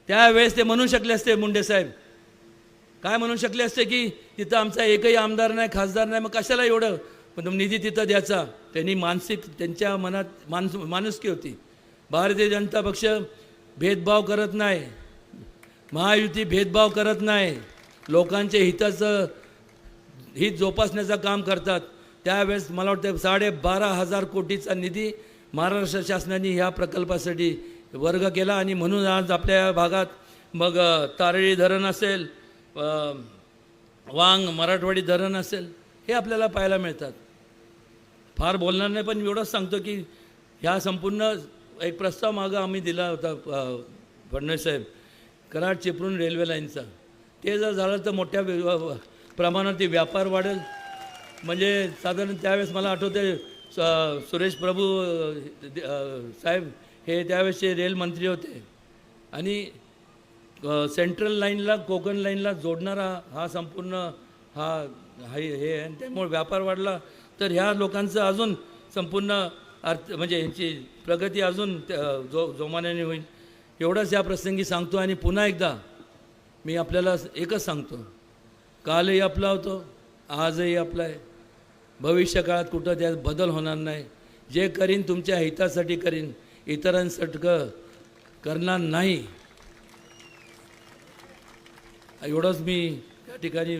त्यावेळेस ते म्हणू शकले असते, मुंडे साहेब काय म्हणू शकले असते की तिथं आमचा एकही आमदार नाही, खासदार नाही, मग कशाला एवढं पण निधी तिथं द्यायचा. त्यांनी त्यांच्या मनात माणुसकी होती. भारतीय जनता पक्ष भेदभाव करत नाही, महायुती भेदभाव करत नाही, लोकांच्या हित जोपासण्याचं काम करतात. त्यावेळेस मला वाटतं 12,500 कोटीचा निधी महाराष्ट्र शासनाने ह्या प्रकल्पासाठी वर्ग केला. आणि म्हणून आज आपल्या भागात मग तारळी धरण असेल, वांग मराठवाडी धरण असेल, हे आपल्याला पाहायला मिळतात. फार बोलणार नाही, पण एवढंच सांगतो की ह्या संपूर्ण एक प्रस्ताव मागं आम्ही दिला होता फडणवीस साहेब, कराड चिपळूण रेल्वे लाईनचा. ते जर झालं तर मोठ्या प्रमाणात व्यापार वाढेल. म्हणजे साधारण त्यावेळेस मला आठवते सुरेश प्रभू साहेब हे त्यावेळेसचे रेल मंत्री होते. आणि सेंट्रल लाईनला कोकण लाईनला जोडणारा हा संपूर्ण हे आणि त्यामुळे व्यापार वाढला तर ह्या लोकांचं अजून संपूर्ण म्हणजे ह्यांची प्रगती अजून जोमान्याने होईल. एवढंच या प्रसंगी सांगतो. आणि पुन्हा एकदा मी आपल्याला एकच सांगतो, कालही आपला होतो, आजही आपला आहे, भविष्य काळात कुठं त्यात बदल होणार नाही. जे करीन तुमच्या हितासाठी करीन, इतरांसाठी करणार नाही. एवढंच मी या ठिकाणी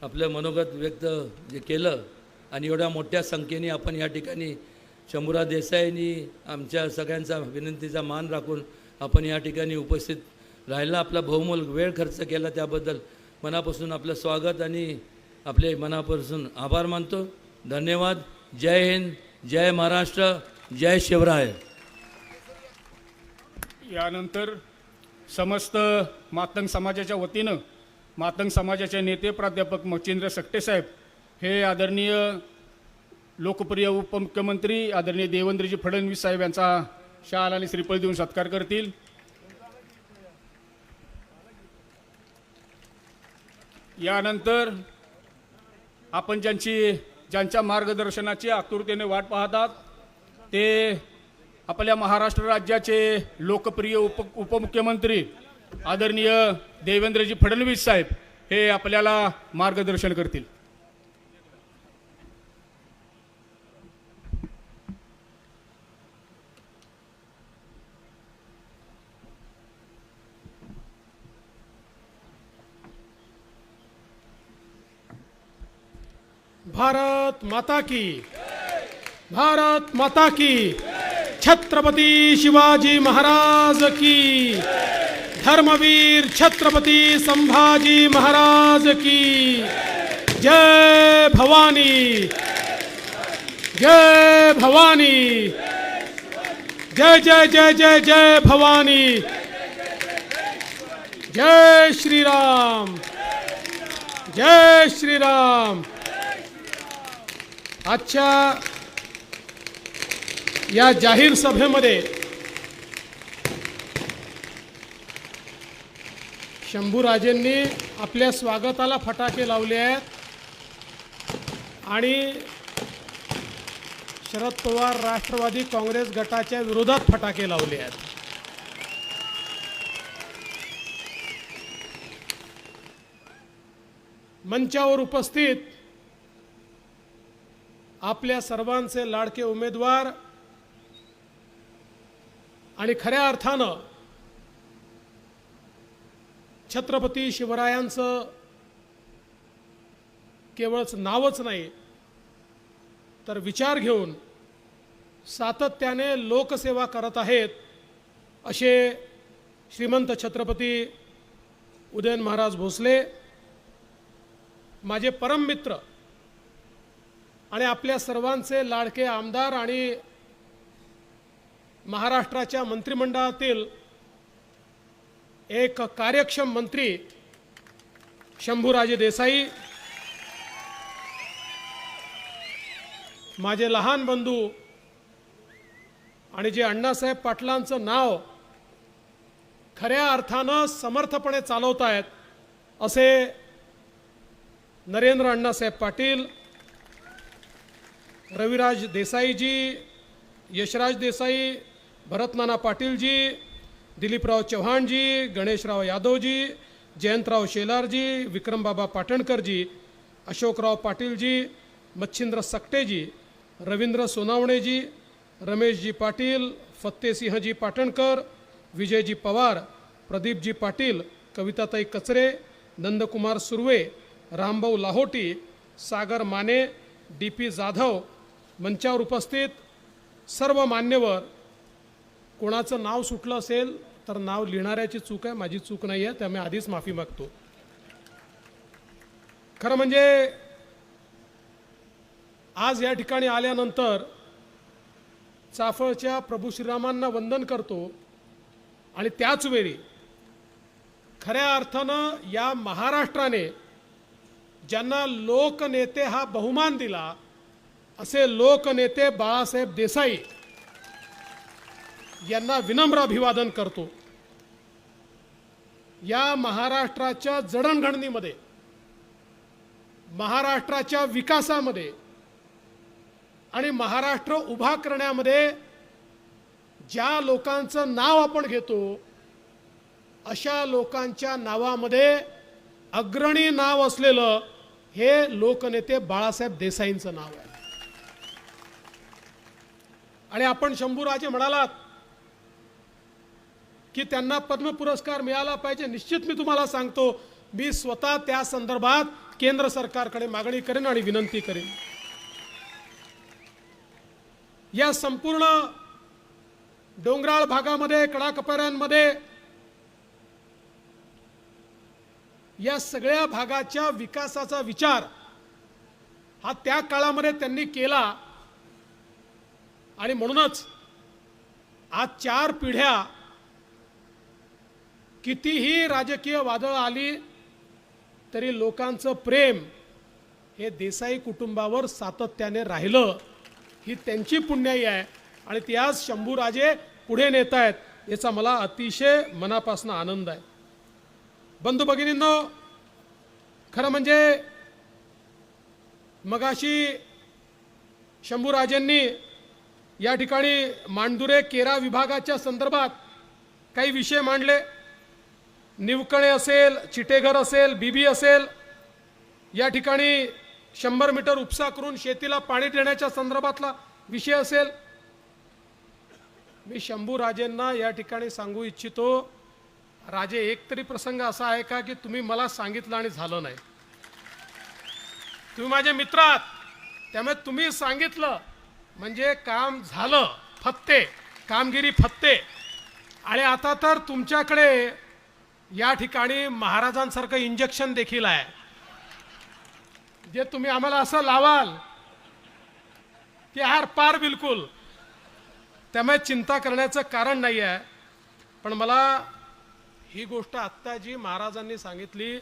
आपलं मनोगत व्यक्त जे केलं. आणि एवढ्या मोठ्या संख्येने आपण या ठिकाणी शंभूराव देसाईंनी आमच्या सगळ्यांचा विनंतीचा मान राखून आपण या ठिकाणी उपस्थित राहायला आपला बहुमोल वेळ खर्च केला, त्याबद्दल मनापासून आपलं स्वागत आणि आपले मनापासून आभार मानतो. धन्यवाद. जय हिंद, जय महाराष्ट्र, जय शिवराय. यानंतर समस्त मातंग समाजाच्या वतीनं मातंग समाजाचे नेते प्राध्यापक मच्छिंद्र सकटे साहेब हे आदरणीय लोकप्रिय उपमुख्यमंत्री आदरणीय देवेंद्रजी फडणवीस साहेब यांचा शाल आणि श्रीफळ देऊन सत्कार करतील. यानंतर आपण ज्यांच्या मार्गदर्शनाची आतुरतेने वाट पाहतात ते आपल्या महाराष्ट्र राज्याचे लोकप्रिय उपमुख्यमंत्री आदरणीय देवेंद्रजी फडणवीस साहेब हे आपल्याला मार्गदर्शन करतील. भारत माता की, भारत माता की, छत्रपती शिवाजी महाराज की, धर्मवीर छत्रपती संभाजी महाराज की, जय भवानी, जय भवानी, जय जय जय जय जय भवानी, जय श्री राम, जय श्री राम. आजच्या या जाहीर सभेमध्ये शंभूराजेंनी आपल्या स्वागताला फटाके लावले आहेत आणि शरद पवार राष्ट्रवादी काँग्रेस गटाच्या विरोधात फटाके लावले आहेत. मंचावर उपस्थित आपल्या सर्वांचे लाडके उमेदवार आणि खऱ्या अर्थानं छत्रपती शिवरायांचं केवळच नावच नाही तर विचार घेऊन सातत्याने लोकसेवा करत आहेत असे श्रीमंत छत्रपती उदयन महाराज भोसले, माझे परम मित्र आणि आपल्या सर्वांचे लाडके आमदार आणि महाराष्ट्राच्या मंत्रिमंडळातील एक कार्यक्षम मंत्री शंभूराजे देसाई, माझे लहान बंधू आणि जे अण्णासाहेब पाटलांचं नाव खऱ्या अर्थानं समर्थपणे चालवत आहेत असे नरेंद्र अण्णासाहेब पाटील, रविराज देसाईजी, यशराज देसाई, भरतनाना पाटीलजी, दिलीपराव चव्हाणजी, गणेशराव यादवजी, जयंतराव शेलारजी, विक्रमबाबा पाटणकरजी, अशोकराव पाटीलजी, मच्छिंद्र सकटेजी, रवींद्र सोनावणेजी, रमेशजी पाटील, फत्तेसिंहजी पाटणकर, विजयजी पवार, प्रदीपजी पाटील, कविताताई कचरे, नंदकुमार सुर्वे, रामभाऊ लाहोटी, सागर माने, डी.पी. जाधव, मंचावर उपस्थित सर्व मान्यवर. कोणाचं नाव सुटलं असेल तर नाव लिहिणाऱ्याची चूक आहे, माझी चूक नाही आहे, त्यामुळे आधीच माफी मागतो. खरं म्हणजे आज या ठिकाणी आल्यानंतर चाफळच्या प्रभू श्रीरामांना वंदन करतो आणि त्याच वेळी खऱ्या अर्थानं या महाराष्ट्राने ज्यांना लोकनेते हा बहुमान दिला असे लोकनेते बाळासाहेब देसाई यांना विनम्र अभिवादन करतो. या महाराष्ट्राच्या जडणघडणीमध्ये, महाराष्ट्राच्या विकासामध्ये आणि महाराष्ट्र उभा करण्यामध्ये ज्या लोकांचं नाव आपण घेतो अशा लोकांच्या नावामध्ये अग्रणी नाव असलेलं हे लोकनेते बाळासाहेब देसाईंचं नाव आहे. आणि आपण शंभूराजे म्हणालात की त्यांना पद्म पुरस्कार मिळाला पाहिजे. निश्चित मी तुम्हाला सांगतो, मी स्वतः त्या संदर्भात केंद्र सरकारकडे मागणी करेन आणि विनंती करेन. या संपूर्ण डोंगराळ भागामध्ये, कडाकपाऱ्यांमध्ये या सगळ्या भागाच्या विकासाचा विचार हा त्या काळामध्ये त्यांनी केला आणि म्हणूनच आज 4 पिढ्या कितीही राजकीय वादळ आली तरी लोकांचं प्रेम हे देसाई कुटुंबावर सातत्याने राहिलं. ही त्यांची पुण्याई आहे आणि ती आज शंभूराजे पुढे नेत आहेत, याचा मला अतिशय मनापासून आनंद आहे. बंधू भगिनींनो, खरं म्हणजे मगाशी शंभूराजेंनी या ठिकाणी मांडुरे केरा विभागाच्या संदर्भात काही विषय मांडले. निवकणे असेल, चिटेघर असेल, बीबी असेल, या ठिकाणी 100 मीटर उपसा करून शेतीला पाणी देण्याच्या संदर्भातला विषय असेल. मी शंभूराजेंना या ठिकाणी सांगू इच्छितो, राजे, एक तरी प्रसंग असा आहे का की तुम्ही मला सांगितलं आणि झालं नाही? तुम्ही माझे मित्र आहात, त्यामुळे तुम्ही सांगितलं म्हणजे काम झालं, फत्ते, कामगिरी फत्ते. आणि आता तर तुमच्याकडे या ठिकाणी महाराजांसारखं इंजेक्शन देखील आहे, जे तुम्ही आम्हाला असं लावाल की आर पार बिलकुल. त्यामुळे चिंता करण्याचं कारण नाही आहे. पण मला ही गोष्ट आत्ता जी महाराजांनी सांगितली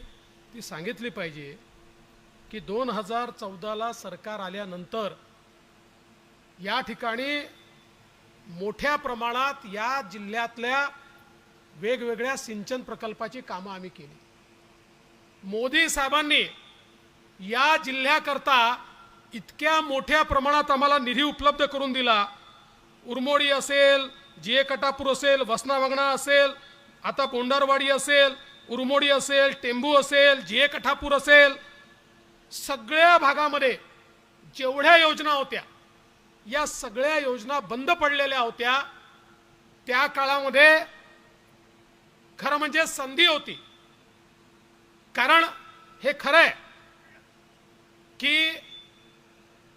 ती सांगितली पाहिजे की 2014ला सरकार आल्यानंतर या ठिकाणी मोठ्या प्रमाणात या जिल्ह्यातल्या वेगवेगळ्या सिंचन प्रकल्पाची कामं आम्ही केली. मोदी साहेबांनी या जिल्ह्याकरता इतक्या मोठ्या प्रमाणात आम्हाला निधी उपलब्ध करून दिला. उरमोडी असेल, जीए कटापूर असेल, वसना वगणा असेल, आता बोंडारवाडी असेल, उरमोडी असेल, टेंबू असेल, जीए कठापूर असेल, सगळ्या भागामध्ये जेवढ्या योजना होत्या या सगळ्या योजना बंद पडलेल्या होत्या. त्या काळामध्ये खरं म्हणजे संधी होती. कारण हे खरं आहे की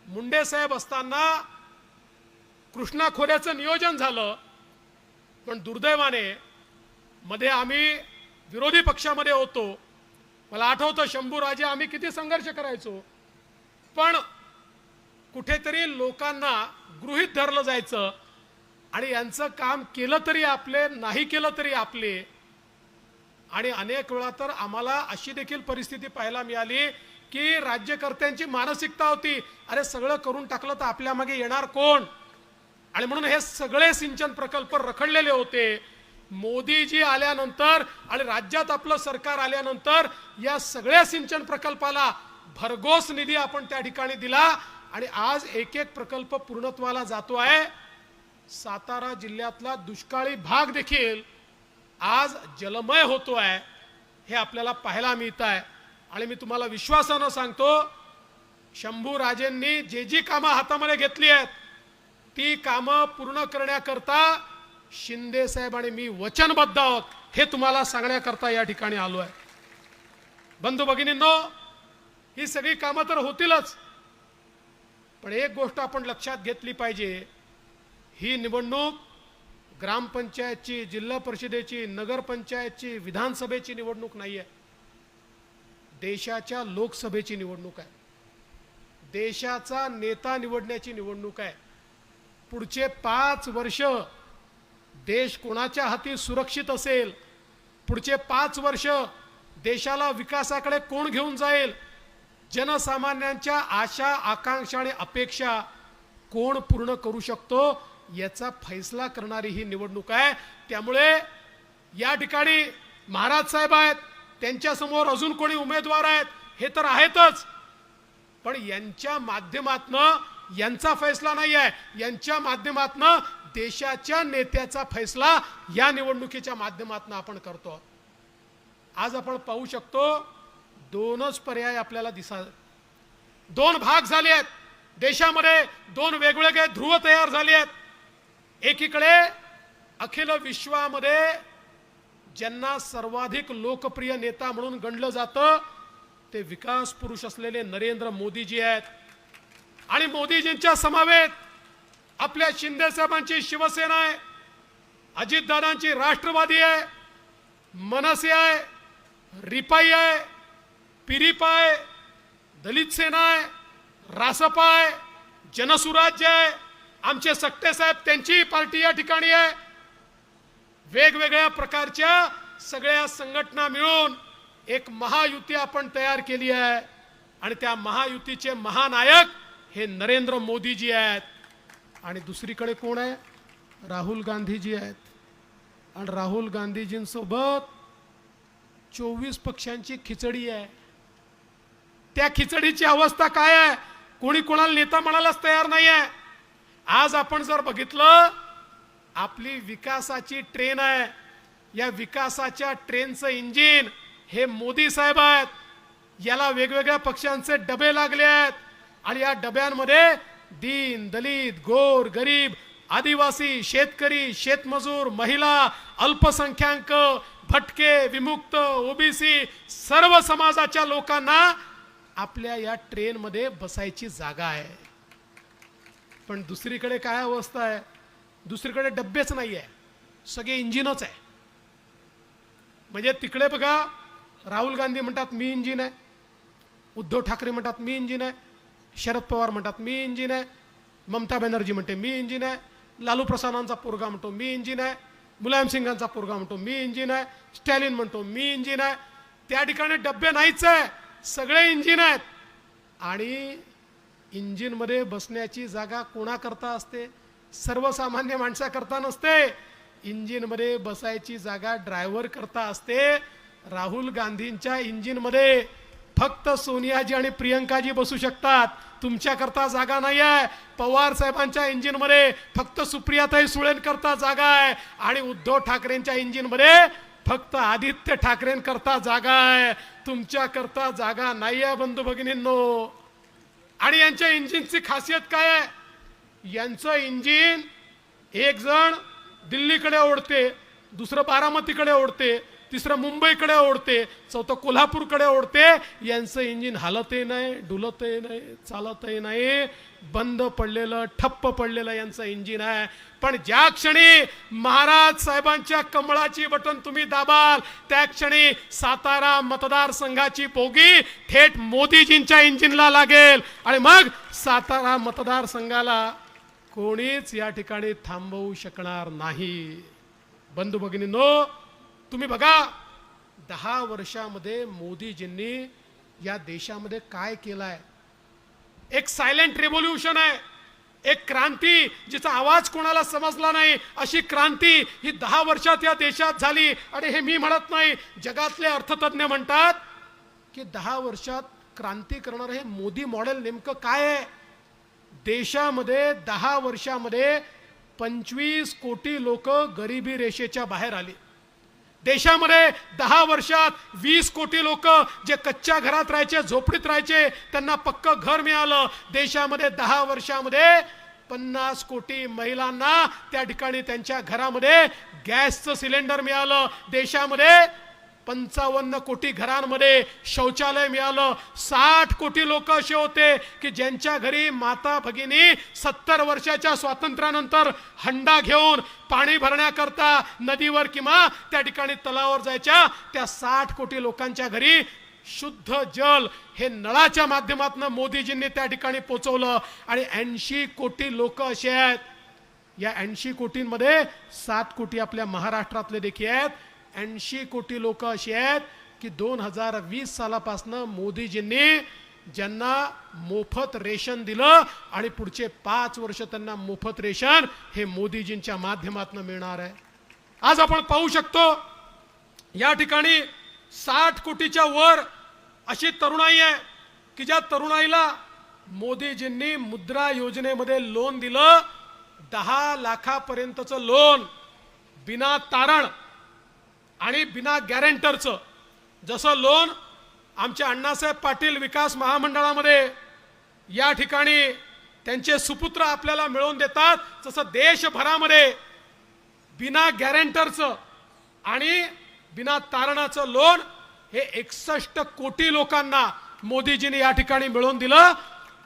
मुंडे साहेब असताना कृष्णा खोऱ्याचं नियोजन झालं, पण दुर्दैवाने मध्ये आम्ही विरोधी पक्षामध्ये होतो. मला आठवतं शंभूराजे आम्ही किती संघर्ष करायचो, पण कुठेतरी लोकांना गृहीत धरलं जायचं आणि यांचं काम केलं तरी आपले, नाही केलं तरी आपले. आणि अनेक वेळा तर आम्हाला अशी देखील परिस्थिती पाहायला मिळाली की राज्यकर्त्यांची मानसिकता होती, अरे सगळं करून टाकलं तर आपल्या मागे येणार कोण. आणि म्हणून हे सगळे सिंचन प्रकल्प रखडलेले होते. मोदीजी आल्यानंतर आणि राज्यात आपलं सरकार आल्यानंतर या सगळ्या सिंचन प्रकल्पाला भरघोस निधी आपण त्या ठिकाणी दिला आणि आज एक एक प्रकल्प पूर्णत्वाला जातो आहे. सातारा जिल्ह्यातला दुष्काळी भाग देखील आज जलमय होतो आहे, हे आपल्याला पाहायला मिळत आहे. आणि मी तुम्हाला विश्वासानं सांगतो, शंभूराजेंनी जी कामं हातामध्ये घेतली आहेत ती कामं पूर्ण करण्याकरता शिंदे साहेब आणि मी वचनबद्ध आहोत, हे तुम्हाला सांगण्याकरता या ठिकाणी आलो आहे. बंधू भगिनींनो, ही सगळी कामं तर होतीलच, पण एक गोष्ट आपण लक्षात घेतली पाहिजे, ही निवडणूक ग्रामपंचायतची, जिल्हा परिषदेची, नगरपंचायतची, विधानसभेची निवडणूक नाही आहे. देशाच्या लोकसभेची निवडणूक आहे. देशाचा नेता निवडण्याची निवडणूक आहे. पुढचे 5 वर्ष देश कोणाच्या हाती सुरक्षित असेल, पुढचे 5 वर्ष देशाला विकासाकडे कोण घेऊन जाईल, जनसामान्यांच्या आशा, आकांक्षा आणि अपेक्षा कोण पूर्ण करू शकतो, याचा फैसला करणारी ही निवडणूक आहे. त्यामुळे या ठिकाणी महाराज साहेब आहेत, त्यांच्या समोर अजून कोणी उमेदवार आहेत हे तर आहेतच, पण यांच्या माध्यमातनं यांचा फैसला नाही आहे, यांच्या माध्यमातनं देशाच्या नेत्याचा फैसला या निवडणुकीच्या माध्यमातनं आपण करतो. आज आपण पाहू शकतो 2च पर्याय आपल्याला दिसतात. 2 भाग झाले आहेत देशामध्ये, 2 वेगवेगळे ध्रुव तयार झाले आहेत. एकीकडे अखिल विश्वामध्ये ज्यांना सर्वाधिक लोकप्रिय नेता म्हणून गणलं जातं ते विकास पुरुष असलेले नरेंद्र मोदीजी आहेत. आणि मोदीजींच्या समवेत आपल्या शिंदे साहेबांची शिवसेना आहे, अजितदादांची राष्ट्रवादी आहे, मनसे आहे, रिपाई आहे, पिरिपा आहे, दलित सेना आहे, रासपा आहे, जनसुराज्य आहे, आमचे सक्ते साहेब त्यांची पार्टी या ठिकाणी आहे. वेगवेगळ्या प्रकारच्या सगळ्या संघटना मिळून एक महायुती आपण तयार केली आहे आणि त्या महायुतीचे महानायक हे नरेंद्र मोदीजी आहेत. आणि दुसरीकडे कोण आहे? राहुल गांधीजी आहेत. आणि राहुल गांधीजींसोबत 24 पक्षांची खिचडी आहे. त्या खिचडीची अवस्था काय आहे? कोणी कोणाला नेता म्हणायलाच तयार नाही आहे. आज आपण जर बघितलं, आपली विकासाची ट्रेन आहे, या विकासाच्या ट्रेनचं इंजिन हे मोदी साहेब आहेत. याला वेगवेगळ्या पक्षांचे डबे लागले आहेत आणि या डब्यांमध्ये दीन, दलित, गोर, गरीब, आदिवासी, शेतकरी, शेतमजूर, महिला, अल्पसंख्याक, भटके, विमुक्त, ओबीसी सर्व समाजाच्या लोकांना आपल्या या ट्रेनमध्ये बसायची जागा आहे. पण दुसरीकडे काय अवस्था आहे, दुसरीकडे डब्बेच नाही आहे, सगळे इंजिनच आहे. म्हणजे तिकडे बघा, राहुल गांधी म्हणतात मी इंजिन आहे, उद्धव ठाकरे म्हणतात मी इंजिन आहे, शरद पवार म्हणतात मी इंजिन आहे, ममता बॅनर्जी म्हणते मी इंजिन आहे, लालू प्रसादांचा पोरगा म्हणतो मी इंजिन आहे, मुलायम सिंगांचा पोरगा म्हणतो मी इंजिन आहे, स्टॅलिन म्हणतो मी इंजिन आहे. त्या ठिकाणी डब्बे नाहीच आहे, सगळे इंजिन आहेत. आणि इंजिनमध्ये बसण्याची जागा कोणाकरता असते? सर्वसामान्य माणसाकरता नसते. इंजिनमध्ये बसायची जागा ड्रायव्हर करता असते. राहुल गांधींच्या इंजिनमध्ये फक्त सोनियाजी आणि प्रियंकाजी बसू शकतात, तुमच्याकरता जागा नाही आहे. पवार साहेबांच्या इंजिनमध्ये फक्त सुप्रियाताई सुळेंकरता जागा आहे आणि उद्धव ठाकरेंच्या इंजिनमध्ये फक्त आदित्य ठाकरेंकरता जागा आहे, तुमच्याकरता जागा नाही आहे बंधू भगिनींनो. आणि यांच्या इंजिनची खासियत काय आहे? यांचं इंजिन एक जण दिल्लीकडे ओढते, दुसरं बारामतीकडे ओढते, तिसरं मुंबईकडे ओढते, चौथं कोल्हापूरकडे ओढते. यांचं इंजिन हलतही नाही, डुलतही नाही, चालतही नाही, बंद पडलेलं, ठप्प पडलेलं यांचं इंजिन आहे. पण ज्या क्षणी महाराज साहेबांच्या कमळाची बटन तुम्ही दाबाल, त्या क्षणी सातारा मतदारसंघाची बोगी थेट मोदीजींच्या इंजिनला लागेल आणि मग सातारा मतदारसंघाला कोणीच या ठिकाणी थांबवू शकणार नाही. बंधू भगिनींनो, तुम्ही बघा 10 वर्षामध्ये मोदीजींनी या देशामध्ये काय केलंय. एक सायलेंट रेव्होल्युशन आहे, एक क्रांती जिचा आवाज कोणाला समजला नाही अशी क्रांती ही 10 वर्षात या देशात झाली. आणि हे मी म्हणत नाही, जगातले अर्थतज्ञ म्हणतात की 10 वर्षात क्रांती करणारं हे मोदी मॉडेल नेमकं काय आहे. देशामध्ये 10 वर्षामध्ये 25 कोटी लोक गरिबी रेषेच्या बाहेर आली. देशामध्ये 10 वर्षात 20 कोटी लोक जे कच्च्या घरात राहायचे, झोपडीत राहायचे, त्यांना पक्क घर मिळालं. देशामध्ये 10 वर्षामध्ये 50 कोटी महिलांना त्या ठिकाणी त्यांच्या घरामध्ये गॅसचं सिलेंडर मिळालं. देशामध्ये 55 कोटी घरांमध्ये शौचालय मिळालं. 60 कोटी लोक असे होते की ज्यांच्या घरी माता भगिनी 70 वर्षाच्या स्वातंत्र्यानंतर हंडा घेऊन पाणी भरण्याकरता नदीवर किंवा त्या ठिकाणी तलावावर जायच्या. त्या 60 कोटी लोकांच्या घरी शुद्ध जल हे नळाच्या माध्यमातून मोदीजींनी त्या ठिकाणी पोहोचवलं. आणि 80 कोटी लोक असे आहेत, या 80 कोटींमध्ये 7 कोटी आपल्या महाराष्ट्रातले देखील आहेत. 80 कोटी लोक अशी आहेत की 2020 सालापासून मोदीजींनी ज्यांना मोफत रेशन दिलं आणि पुढचे 5 वर्ष त्यांना मोफत रेशन हे मोदीजींच्या माध्यमातून मिळणार आहे. आज आपण पाहू शकतो या ठिकाणी 60 कोटीच्या वर अशी तरुणाई आहे की ज्या तरुणाईला मोदीजींनी मुद्रा योजनेमध्ये लोन दिलं. 10 लाखापर्यंतचं लोन बिना तारण आणि बिना गॅरेंटरचं. जसं लोन आमच्या अण्णासाहेब पाटील विकास महामंडळामध्ये या ठिकाणी त्यांचे सुपुत्र आपल्याला मिळवून देतात, तसं देशभरामध्ये बिना गॅरेंटरचं आणि बिना तारणाचं लोन हे 61 कोटी लोकांना मोदीजींनी या ठिकाणी मिळवून दिलं.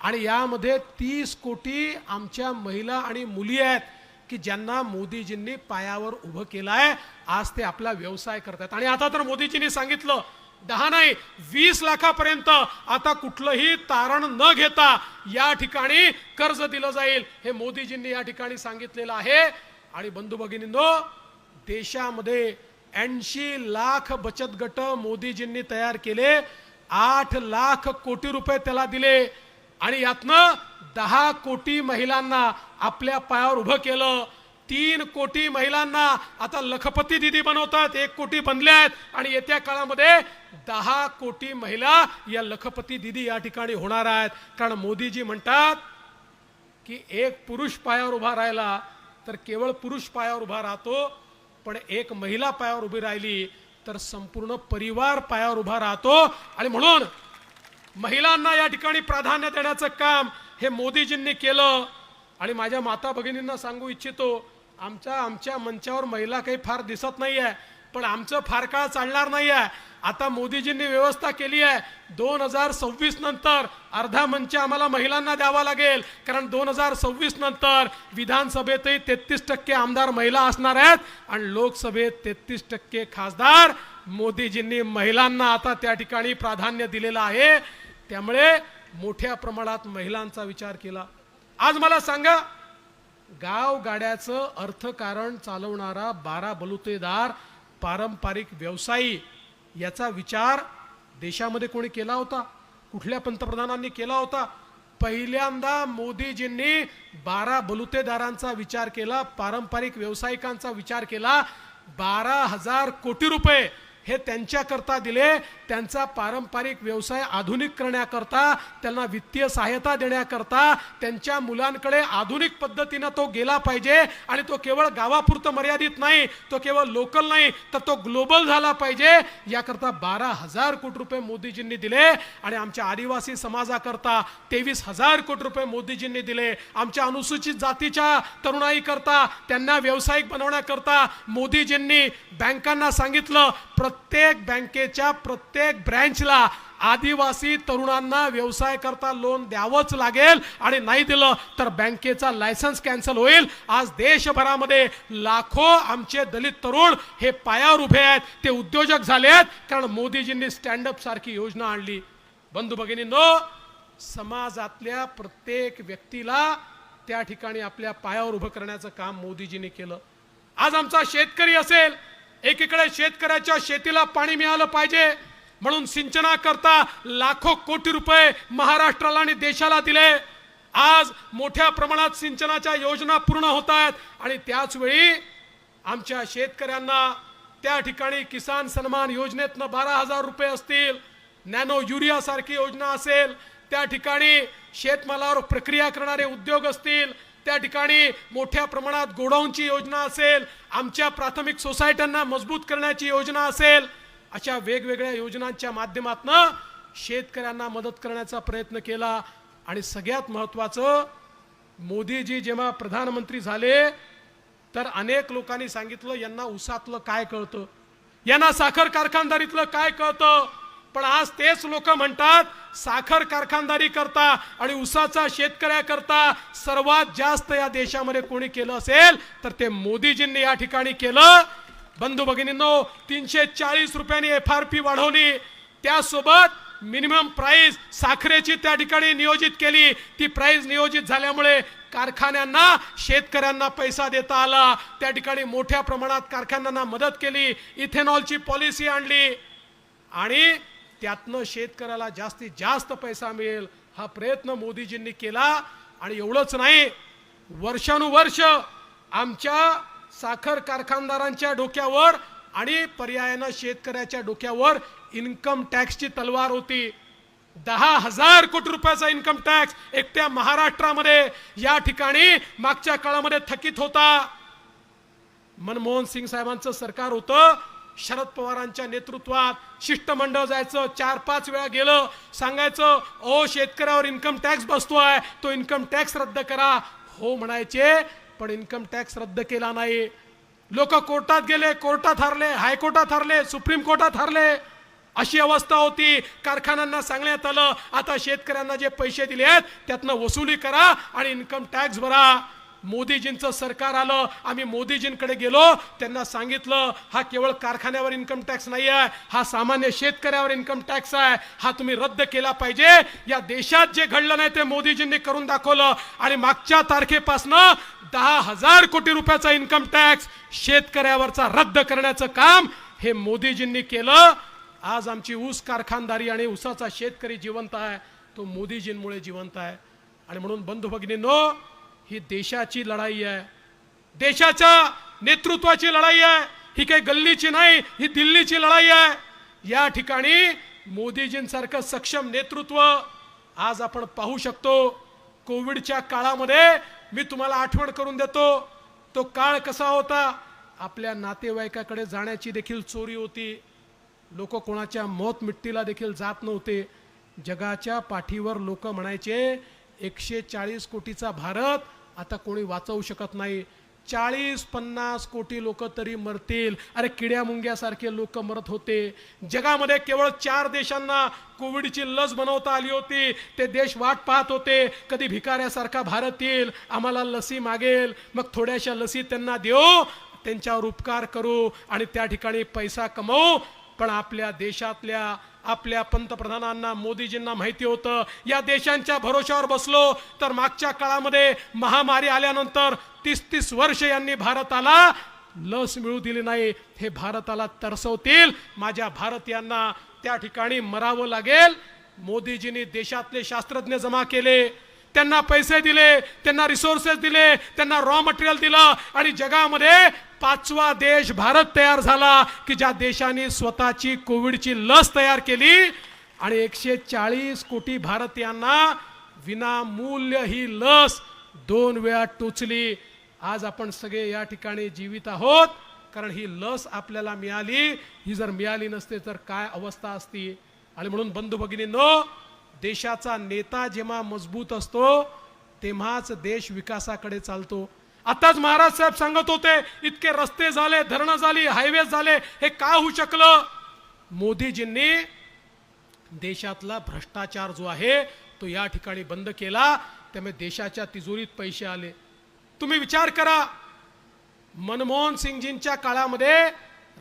आणि यामध्ये 30 कोटी आमच्या महिला आणि मुली आहेत की ज्यांना मोदीजींनी पायावर उभं केलंय. आज ते आपला व्यवसाय करतात. आणि आता तर मोदीजींनी सांगितलं 10 नाही 20 लाखापर्यंत आता कुठलंही तारण न घेता या ठिकाणी कर्ज दिलं जाईल, हे मोदीजींनी या ठिकाणी सांगितलेलं आहे. आणि बंधू भगिनींनो, देशामध्ये 80 लाख बचत गट मोदीजींनी तयार केले. 8 लाख कोटी रुपये त्याला दिले आणि यातनं 10 कोटी महिलांना आपल्या पायावर उभं केलं. 3 कोटी महिलांना आता लखपती दीदी बनवतात, 1 कोटी बनल्या आहेत आणि येत्या काळामध्ये 10 कोटी महिला या लखपती दीदी या ठिकाणी होणार आहेत. कारण मोदीजी म्हणतात की एक पुरुष पायावर उभा राहिला तर केवळ पुरुष पायावर उभा राहतो, पण एक महिला पायावर उभी राहिली तर संपूर्ण परिवार पायावर उभा राहतो. आणि म्हणून महिलांना या ठिकाणी प्राधान्य देण्याचं काम हे मोदीजींनी केलं. आणि माझ्या माता भगिनींना सांगू इच्छितो, आमच्या मंचावर महिला काही फार दिसत नाही आहे, पण आमचं फार काळ चालणार नाही आहे. आता मोदीजींनी व्यवस्था केली आहे 2026 नंतर अर्धा मंच आम्हाला महिलांना द्यावा लागेल, कारण 2026 नंतर विधानसभेतही 33% आमदार महिला असणार आहेत आणि लोकसभेत 33% खासदार मोदीजींनी महिलांना आता त्या ठिकाणी प्राधान्य दिलेलं आहे. त्यामुळे मोठ्या प्रमाणात महिलांचा विचार केला. आज मला सांगा, गाव गाड्याचं अर्थकारण चालवणारा 12 बलुतेदार पारंपरिक व्यवसायी याचा विचार देशामध्ये कोणी केला होता? कुठल्या पंतप्रधानांनी केला होता? पहिल्यांदा मोदीजींनी 12 बलुतेदारांचा विचार केला, पारंपरिक व्यावसायिकांचा विचार केला. 12,000 कोटी रुपये हे त्यांच्याकरता दिले, त्यांचा पारंपरिक व्यवसाय आधुनिक करण्याकरता, त्यांना वित्तीय सहायता देण्याकरता, त्यांच्या मुलांकडे आधुनिक पद्धतीनं तो गेला पाहिजे आणि तो केवळ गावापुरतं मर्यादित नाही, तो केवळ लोकल नाही, तर तो ग्लोबल झाला पाहिजे. याकरता 12,000 कोटी रुपये मोदीजींनी दिले आणि आमच्या आदिवासी समाजाकरता 23,000 कोटी रुपये मोदीजींनी दिले. आमच्या अनुसूचित जातीच्या तरुणाईकरता, त्यांना व्यावसायिक बनवण्याकरता मोदीजींनी बँकांना सांगितलं प्रत्येक बँकेच्या प्रत्येक ब्रँचला आदिवासी तरुणांना व्यवसाय करता लोन द्यावंच लागेल आणि नाही दिलं तर बँकेचा लायसन्स कॅन्सल होईल. आज देशभरामध्ये लाखो आमचे दलित तरुण हे पायावर उभे आहेत, ते उद्योजक झाले आहेत, कारण मोदीजींनी स्टँडअप सारखी योजना आणली. बंधू भगिनींनो, समाजातल्या प्रत्येक व्यक्तीला त्या ठिकाणी आपल्या पायावर उभं करण्याचं काम मोदीजींनी केलं. आज आमचा शेतकरी असेल, एकीकडे शेतकऱ्याच्या शेतीला पाणी मिळालं पाहिजे म्हणून सिंचनाकरता लाखो कोटी रुपये महाराष्ट्राला आणि देशाला दिले. आज मोठ्या प्रमाणात सिंचनाच्या योजना पूर्ण होत आहेत आणि त्याच वेळी आमच्या शेतकऱ्यांना त्या ठिकाणी किसान सन्मान योजनेतनं 12,000 रुपये असतील, नॅनो युरिया सारखी योजना असेल, त्या ठिकाणी शेतमालावर प्रक्रिया करणारे उद्योग असतील, त्या ठिकाणी मोठ्या प्रमाणात गोडाऊनची योजना असेल, आमच्या प्राथमिक सोसायट्यांना मजबूत करण्याची योजना असेल, अशा वेगवेगळ्या योजनांच्या माध्यमातून शेतकऱ्यांना मदत करण्याचा प्रयत्न केला. आणि सगळ्यात महत्त्वाचं, मोदीजी जेव्हा प्रधानमंत्री झाले तर अनेक लोकांनी सांगितलं यांना ऊसातलं काय कळतं, यांना साखर कारखानदारीतलं काय कळतं. पण आज तेच लोक म्हणतात साखर कारखानदारी करता आणि ऊसाचा शेतकऱ्याकरता सर्वात जास्त या देशामध्ये कोणी केलं असेल तर ते मोदीजींनी या ठिकाणी केलं. बंधू भगिनींनो, 340 रुपयांनी FRP वाढवली, त्यासोबत मिनिमम प्राइस साखरेची त्या ठिकाणी नियोजित केली. ती प्राइस नियोजित झाल्यामुळे कारखान्यांना शेतकऱ्यांना पैसा देता आला, त्या ठिकाणी मोठ्या प्रमाणात कारखान्यांना मदत केली. इथेनॉलची पॉलिसी आणली आणि त्यातनं शेतकऱ्याला जास्तीत जास्त पैसा मिळेल हा प्रयत्न मोदीजींनी केला. आणि एवढंच नाही, वर्षानुवर्ष आमच्या साखर कारखानदारांच्या डोक्यावर आणि पर्यायानं शेतकऱ्याच्या डोक्यावर इन्कम टॅक्सची तलवार होती. 10,000 कोटी रुपयाचा इन्कम टॅक्स एकट्या महाराष्ट्रामध्ये या ठिकाणी मागच्या काळामध्ये थकीत होता. मनमोहन सिंग साहेबांचं सरकार होतं, शरद पवारांच्या नेतृत्वात शिष्टमंडळ जायचं, 4-5 वेळा गेलं, सांगायचं ओ शेतकऱ्यावर इन्कम टॅक्स बसतोय, तो इन्कम टॅक्स रद्द करा. हो म्हणायचे, पण इन्कम टॅक्स रद्द केला नाही. लोक कोर्टात गेले, कोर्टात हरले, हायकोर्टात हरले, सुप्रीम कोर्टात हरले. अशी अवस्था होती. कारखान्यांना सांगण्यात आलं आता शेतकऱ्यांना जे पैसे दिले आहेत त्यातनं वसुली करा आणि इन्कम टॅक्स भरा. मोदीजींचं सरकार आलं, आम्ही मोदीजींकडे गेलो, त्यांना सांगितलं हा केवळ कारखान्यावर इन्कम टॅक्स नाही आहे, हा सामान्य शेतकऱ्यावर इन्कम टॅक्स आहे, हा तुम्ही रद्द केला पाहिजे. या देशात जे घडलं नाही ते मोदीजींनी करून दाखवलं आणि मागच्या तारखेपासनं 10,000 कोटी रुपयाचा इन्कम टॅक्स शेतकऱ्यावरचा रद्द करण्याचं काम हे मोदीजींनी केलं. आज आमची ऊस कारखानदारी आणि ऊसाचा शेतकरी जिवंत आहे, तो मोदीजींमुळे जिवंत आहे. आणि म्हणून बंधू भगिनींनो, ही देशाची लढाई आहे, देशाच्या नेतृत्वाची लढाई आहे. ही काही गल्लीची नाही, ही दिल्लीची लढाई आहे. या ठिकाणी मोदीजींसारखं सक्षम नेतृत्व आज आपण पाहू शकतो. कोविडच्या काळामध्ये मी तुम्हाला आठवण करून देतो, तो काळ कसा होता. आपल्या नातेवाईकाकडे जाण्याची देखील चोरी होती. लोक कोणाच्या मौत मिट्टीला देखील जात नव्हते. जगाच्या पाठीवर लोक म्हणायचे 140 कोटीचा भारत आता कोणी वाचवू शकत नाही. 40-50 कोटी लोक तरी मरतील. अरे किड्या मुंग्यासारखे लोक मरत होते. जगामध्ये केवळ 4 देशांना कोविडची लस बनवता आली होती. ते देश वाट पाहत होते कधी भिकाऱ्यासारखा भारत येईल, आम्हाला लसी मागेल, मग थोड्याशा लसी त्यांना देऊ, त्यांच्यावर उपकार करू आणि त्या ठिकाणी पैसा कमवू. पण आपल्या देशातल्या आपल्या पंतप्रधानांना मोदीजींना माहिती होतं या देशांच्या भरोशावर बसलो तर मागच्या काळामध्ये महामारी आल्यानंतर 30-30 वर्ष यांनी भारताला लस मिळू दिली नाही. हे भारताला तरसवतील. माझ्या भारतीयांना त्या ठिकाणी मरावं लागेल. मोदीजींनी देशातले शास्त्रज्ञ जमा केले, त्यांना पैसे दिले, त्यांना रिसोर्सेस दिले, त्यांना रॉ मटेरियल दिलं आणि जगामध्ये 5वा देश भारत तयार झाला की ज्या देशाने स्वतःची कोविडची लस तयार केली आणि 140 कोटी भारतीयांना विनामूल्य ही लस 2 वेळा टोचली. आज आपण सगळे या ठिकाणी जीवित आहोत कारण ही लस आपल्याला मिळाली. ही जर मिळाली नसते तर काय अवस्था असती. आणि म्हणून बंधू भगिनींनो, देशाचा नेता जेव्हा मजबूत असतो तेव्हाच देश विकासाकडे चालतो. आताच महाराज साहेब सांगत होते इतके रस्ते झाले, धरणं झाली, हायवे झाले, हे का होऊ शकलं? मोदीजींनी देशातला भ्रष्टाचार जो आहे तो या ठिकाणी बंद केला. त्यामुळे देशाच्या तिजोरीत पैसे आले. तुम्ही विचार करा, मनमोहन सिंगजींच्या काळामध्ये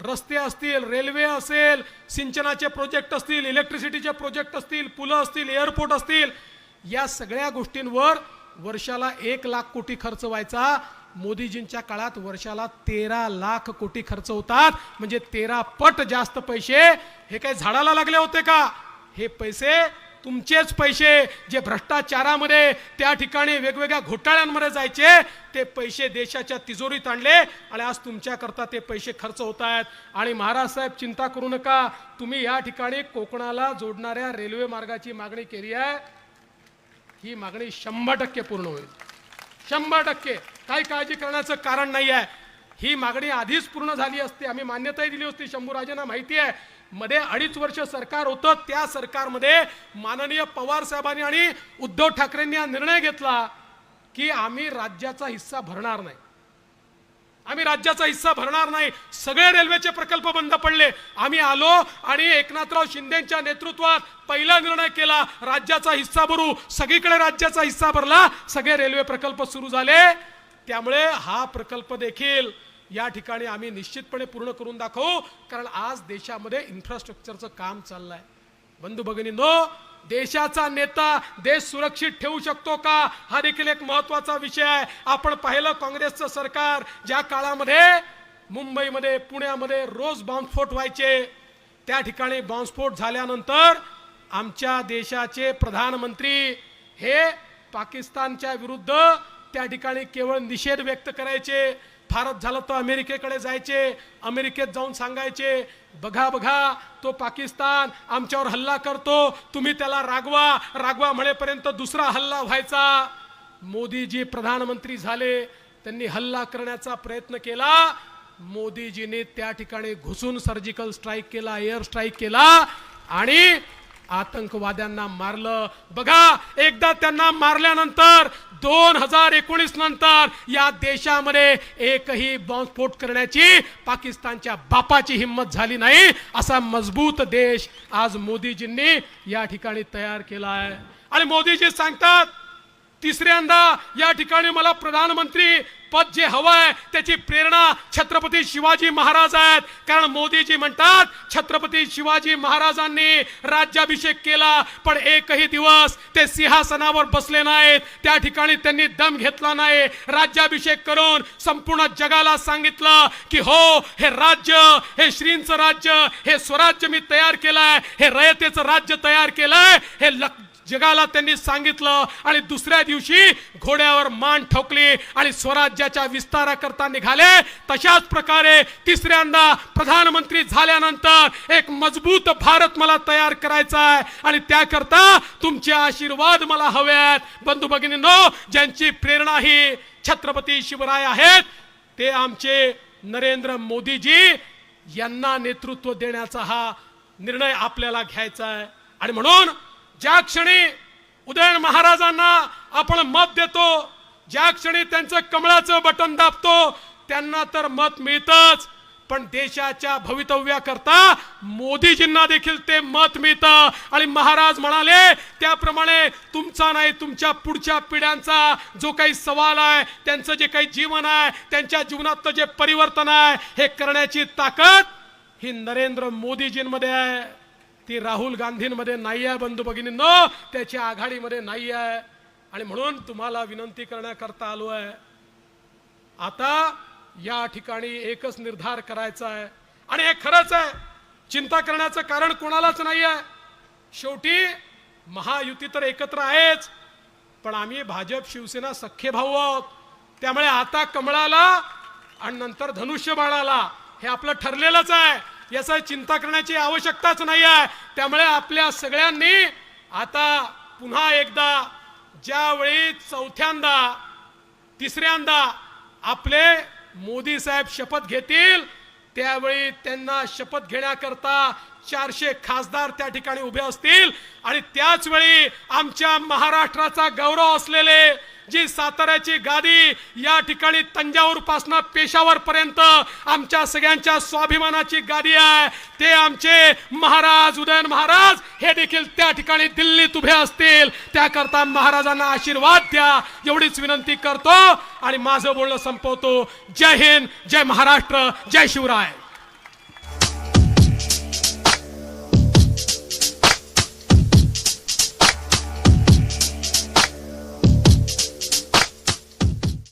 रस्ते असतील, रेल्वे असेल, सिंचनाचे प्रोजेक्ट असतील, इलेक्ट्रिसिटीचे प्रोजेक्ट असतील, पुलं असतील, एअरपोर्ट असतील, या सगळ्या गोष्टींवर वर्षाला 1 लाख कोटी खर्च व्हायचा. मोदीजींच्या काळात वर्षाला 13 लाख कोटी खर्च होतात. म्हणजे 13 पट जास्त पैसे. हे काय झाडाला लागले होते का? हे पैसे तुमचेच पैसे जे भ्रष्टाचारामध्ये त्या ठिकाणी वेगवेगळ्या घोटाळ्यांमध्ये जायचे, ते पैसे देशाच्या तिजोरीत आणले आणि आज तुमच्याकरता ते पैसे खर्च होत आहेत. आणि महाराज साहेब चिंता करू नका, तुम्ही या ठिकाणी कोकणाला जोडणाऱ्या रेल्वे मार्गाची मागणी केली आहे. ही मागणी 100% पूर्ण होईल. 100%. काही काळजी करण्याचं कारण नाही आहे. ही मागणी आधीच पूर्ण झाली असती, आम्ही मान्यताही दिली होती. शंभूराजेंना माहिती आहे मध्ये 2.5 वर्ष सरकार होतं, त्या सरकारमध्ये माननीय पवार साहेबांनी आणि उद्धव ठाकरेंनी हा निर्णय घेतला की आम्ही राज्याचा हिस्सा भरणार नाही. आम्ही राज्याचा हिस्सा भरणार नाही. सगळे रेल्वेचे प्रकल्प बंद पडले. आम्ही आलो आणि एकनाथराव शिंदेच्या नेतृत्वात पहिला निर्णय केला, राज्याचा हिस्सा भरू. सगळीकडे राज्याचा हिस्सा भरला, सगळे रेल्वे प्रकल्प सुरू झाले. त्यामुळे हा प्रकल्प देखील या ठिकाणी आम्ही निश्चितपणे पूर्ण करून दाखवू. कारण आज देशामध्ये इन्फ्रास्ट्रक्चरचं काम चाललंय. बंधू भगिनींनो, देशाचा नेता देश सुरक्षित ठेवू शकतो का, हा देखील एक महत्वाचा विषय आहे. आपण पाहिलं काँग्रेसचं सरकार ज्या काळामध्ये मुंबईमध्ये, पुण्यामध्ये रोज बॉम्बस्फोट व्हायचे, त्या ठिकाणी बॉम्बस्फोट झाल्यानंतर आमच्या देशाचे प्रधानमंत्री हे पाकिस्तानच्या विरुद्ध त्या ठिकाणी केवळ निषेध व्यक्त करायचे. फारच झालं तर अमेरिकेकडे जायचे, अमेरिकेत जाऊन सांगायचे बघा बघा तो पाकिस्तान आमच्यावर हल्ला करतो, तुम्ही त्याला रागवा म्हणेपर्यंत दुसरा हल्ला व्हायचा. मोदीजी प्रधानमंत्री झाले, त्यांनी हल्ला करण्याचा प्रयत्न केला. मोदीजीने त्या ठिकाणी घुसून सर्जिकल स्ट्राईक केला, एअर स्ट्राईक केला आणि आतंकवाद्यांना मारलं. बघा, एकदा त्यांना मारल्यानंतर 2019 नंतर या देशामध्ये एकही बॉम्बस्फोट करण्याची पाकिस्तानच्या बापाची हिम्मत झाली नाही. असा मजबूत देश आज मोदीजींनी या ठिकाणी तयार केला आहे. आणि मोदीजी सांगतात तिसऱ्यांदा या ठिकाणी मला प्रधानमंत्री पद जे हवंय त्याची प्रेरणा छत्रपती शिवाजी महाराज आहेत. कारण मोदीजी म्हणतात छत्रपती शिवाजी महाराजांनी राज्याभिषेक केला पण एकही दिवस ते सिंहासनावर बसले नाहीत. त्या ठिकाणी त्यांनी दम घेतला नाही. राज्याभिषेक करून संपूर्ण जगाला सांगितलं की हो, हे राज्य, हे श्रींचं राज्य, हे स्वराज्य मी तयार केलंय, हे रयतेचं राज्य तयार केलंय, हे जगाला त्यांनी सांगितलं. आणि दुसऱ्या दिवशी घोड्यावर मान ठोकली आणि स्वराज्याच्या विस्ताराकरता निघाले. तशाच प्रकारे तिसऱ्यांदा प्रधानमंत्री झाल्यानंतर एक मजबूत भारत मला तयार करायचा आहे आणि त्याकरता तुमचे आशीर्वाद मला हवे आहेत. बंधू भगिनींनो, ज्यांची प्रेरणा ही छत्रपती शिवराय आहेत ते आमचे नरेंद्र मोदीजी यांना नेतृत्व देण्याचा हा निर्णय आपल्याला घ्यायचा आहे. आणि म्हणून ज्या क्षणी उदयन महाराजांना आपण मत देतो, ज्या क्षणी त्यांचं कमळाचं बटन दाबतो त्यांना तर मत मिळतच, पण देशाच्या भवितव्याकरता मोदीजींना देखील ते मत मिळतं. आणि महाराज म्हणाले त्याप्रमाणे तुमचा नाही, तुमच्या पुढच्या पिढ्यांचा जो काही सवाल आहे, त्यांचं जे काही जीवन आहे, त्यांच्या जीवनातलं जे परिवर्तन आहे, हे करण्याची ताकद ही नरेंद्र मोदीजींमध्ये आहे, ती राहुल गांधींमध्ये नाही आहे. बंधू भगिनींनो, त्याच्या आघाडीमध्ये नाही आहे. आणि म्हणून तुम्हाला विनंती करण्याकरता आलो आहे, आता या ठिकाणी एकच निर्धार करायचा आहे. आणि हे खरंच आहे, चिंता करण्याचं कारण कोणालाच नाही आहे. शेवटी महायुती तर एकत्र आहेच, पण आम्ही भाजप शिवसेना सख्खे भाऊ आहोत. त्यामुळे आता कमळाला आणि नंतर धनुष्यबाणाला हे आपलं ठरलेलंच आहे, याचा चिंता करण्याची आवश्यकताच नाही आहे. त्यामुळे आपल्या सगळ्यांनी आता पुन्हा एकदा ज्यावेळी चौथ्यांदा तिसऱ्यांदा आपले मोदी साहेब शपथ घेतील, त्यावेळी त्यांना शपथ घेण्याकरता 400 खासदार त्या ठिकाणी उभे असतील. आणि त्याच वेळी आमच्या महाराष्ट्राचा गौरव असलेले जी साताऱ्याची गादी या ठिकाणी तंजावूर पासून पेशावर पर्यंत आमच्या सगळ्यांच्या स्वाभिमानाची गादी आहे, ते आमचे महाराज उदयन महाराज हे देखील त्या ठिकाणी दिल्लीत उभे असतील. त्याकरता महाराजांना आशीर्वाद द्या एवढीच विनंती करतो आणि माझं बोलणं संपवतो. जय हिंद, जय महाराष्ट्र, जय शिवराय.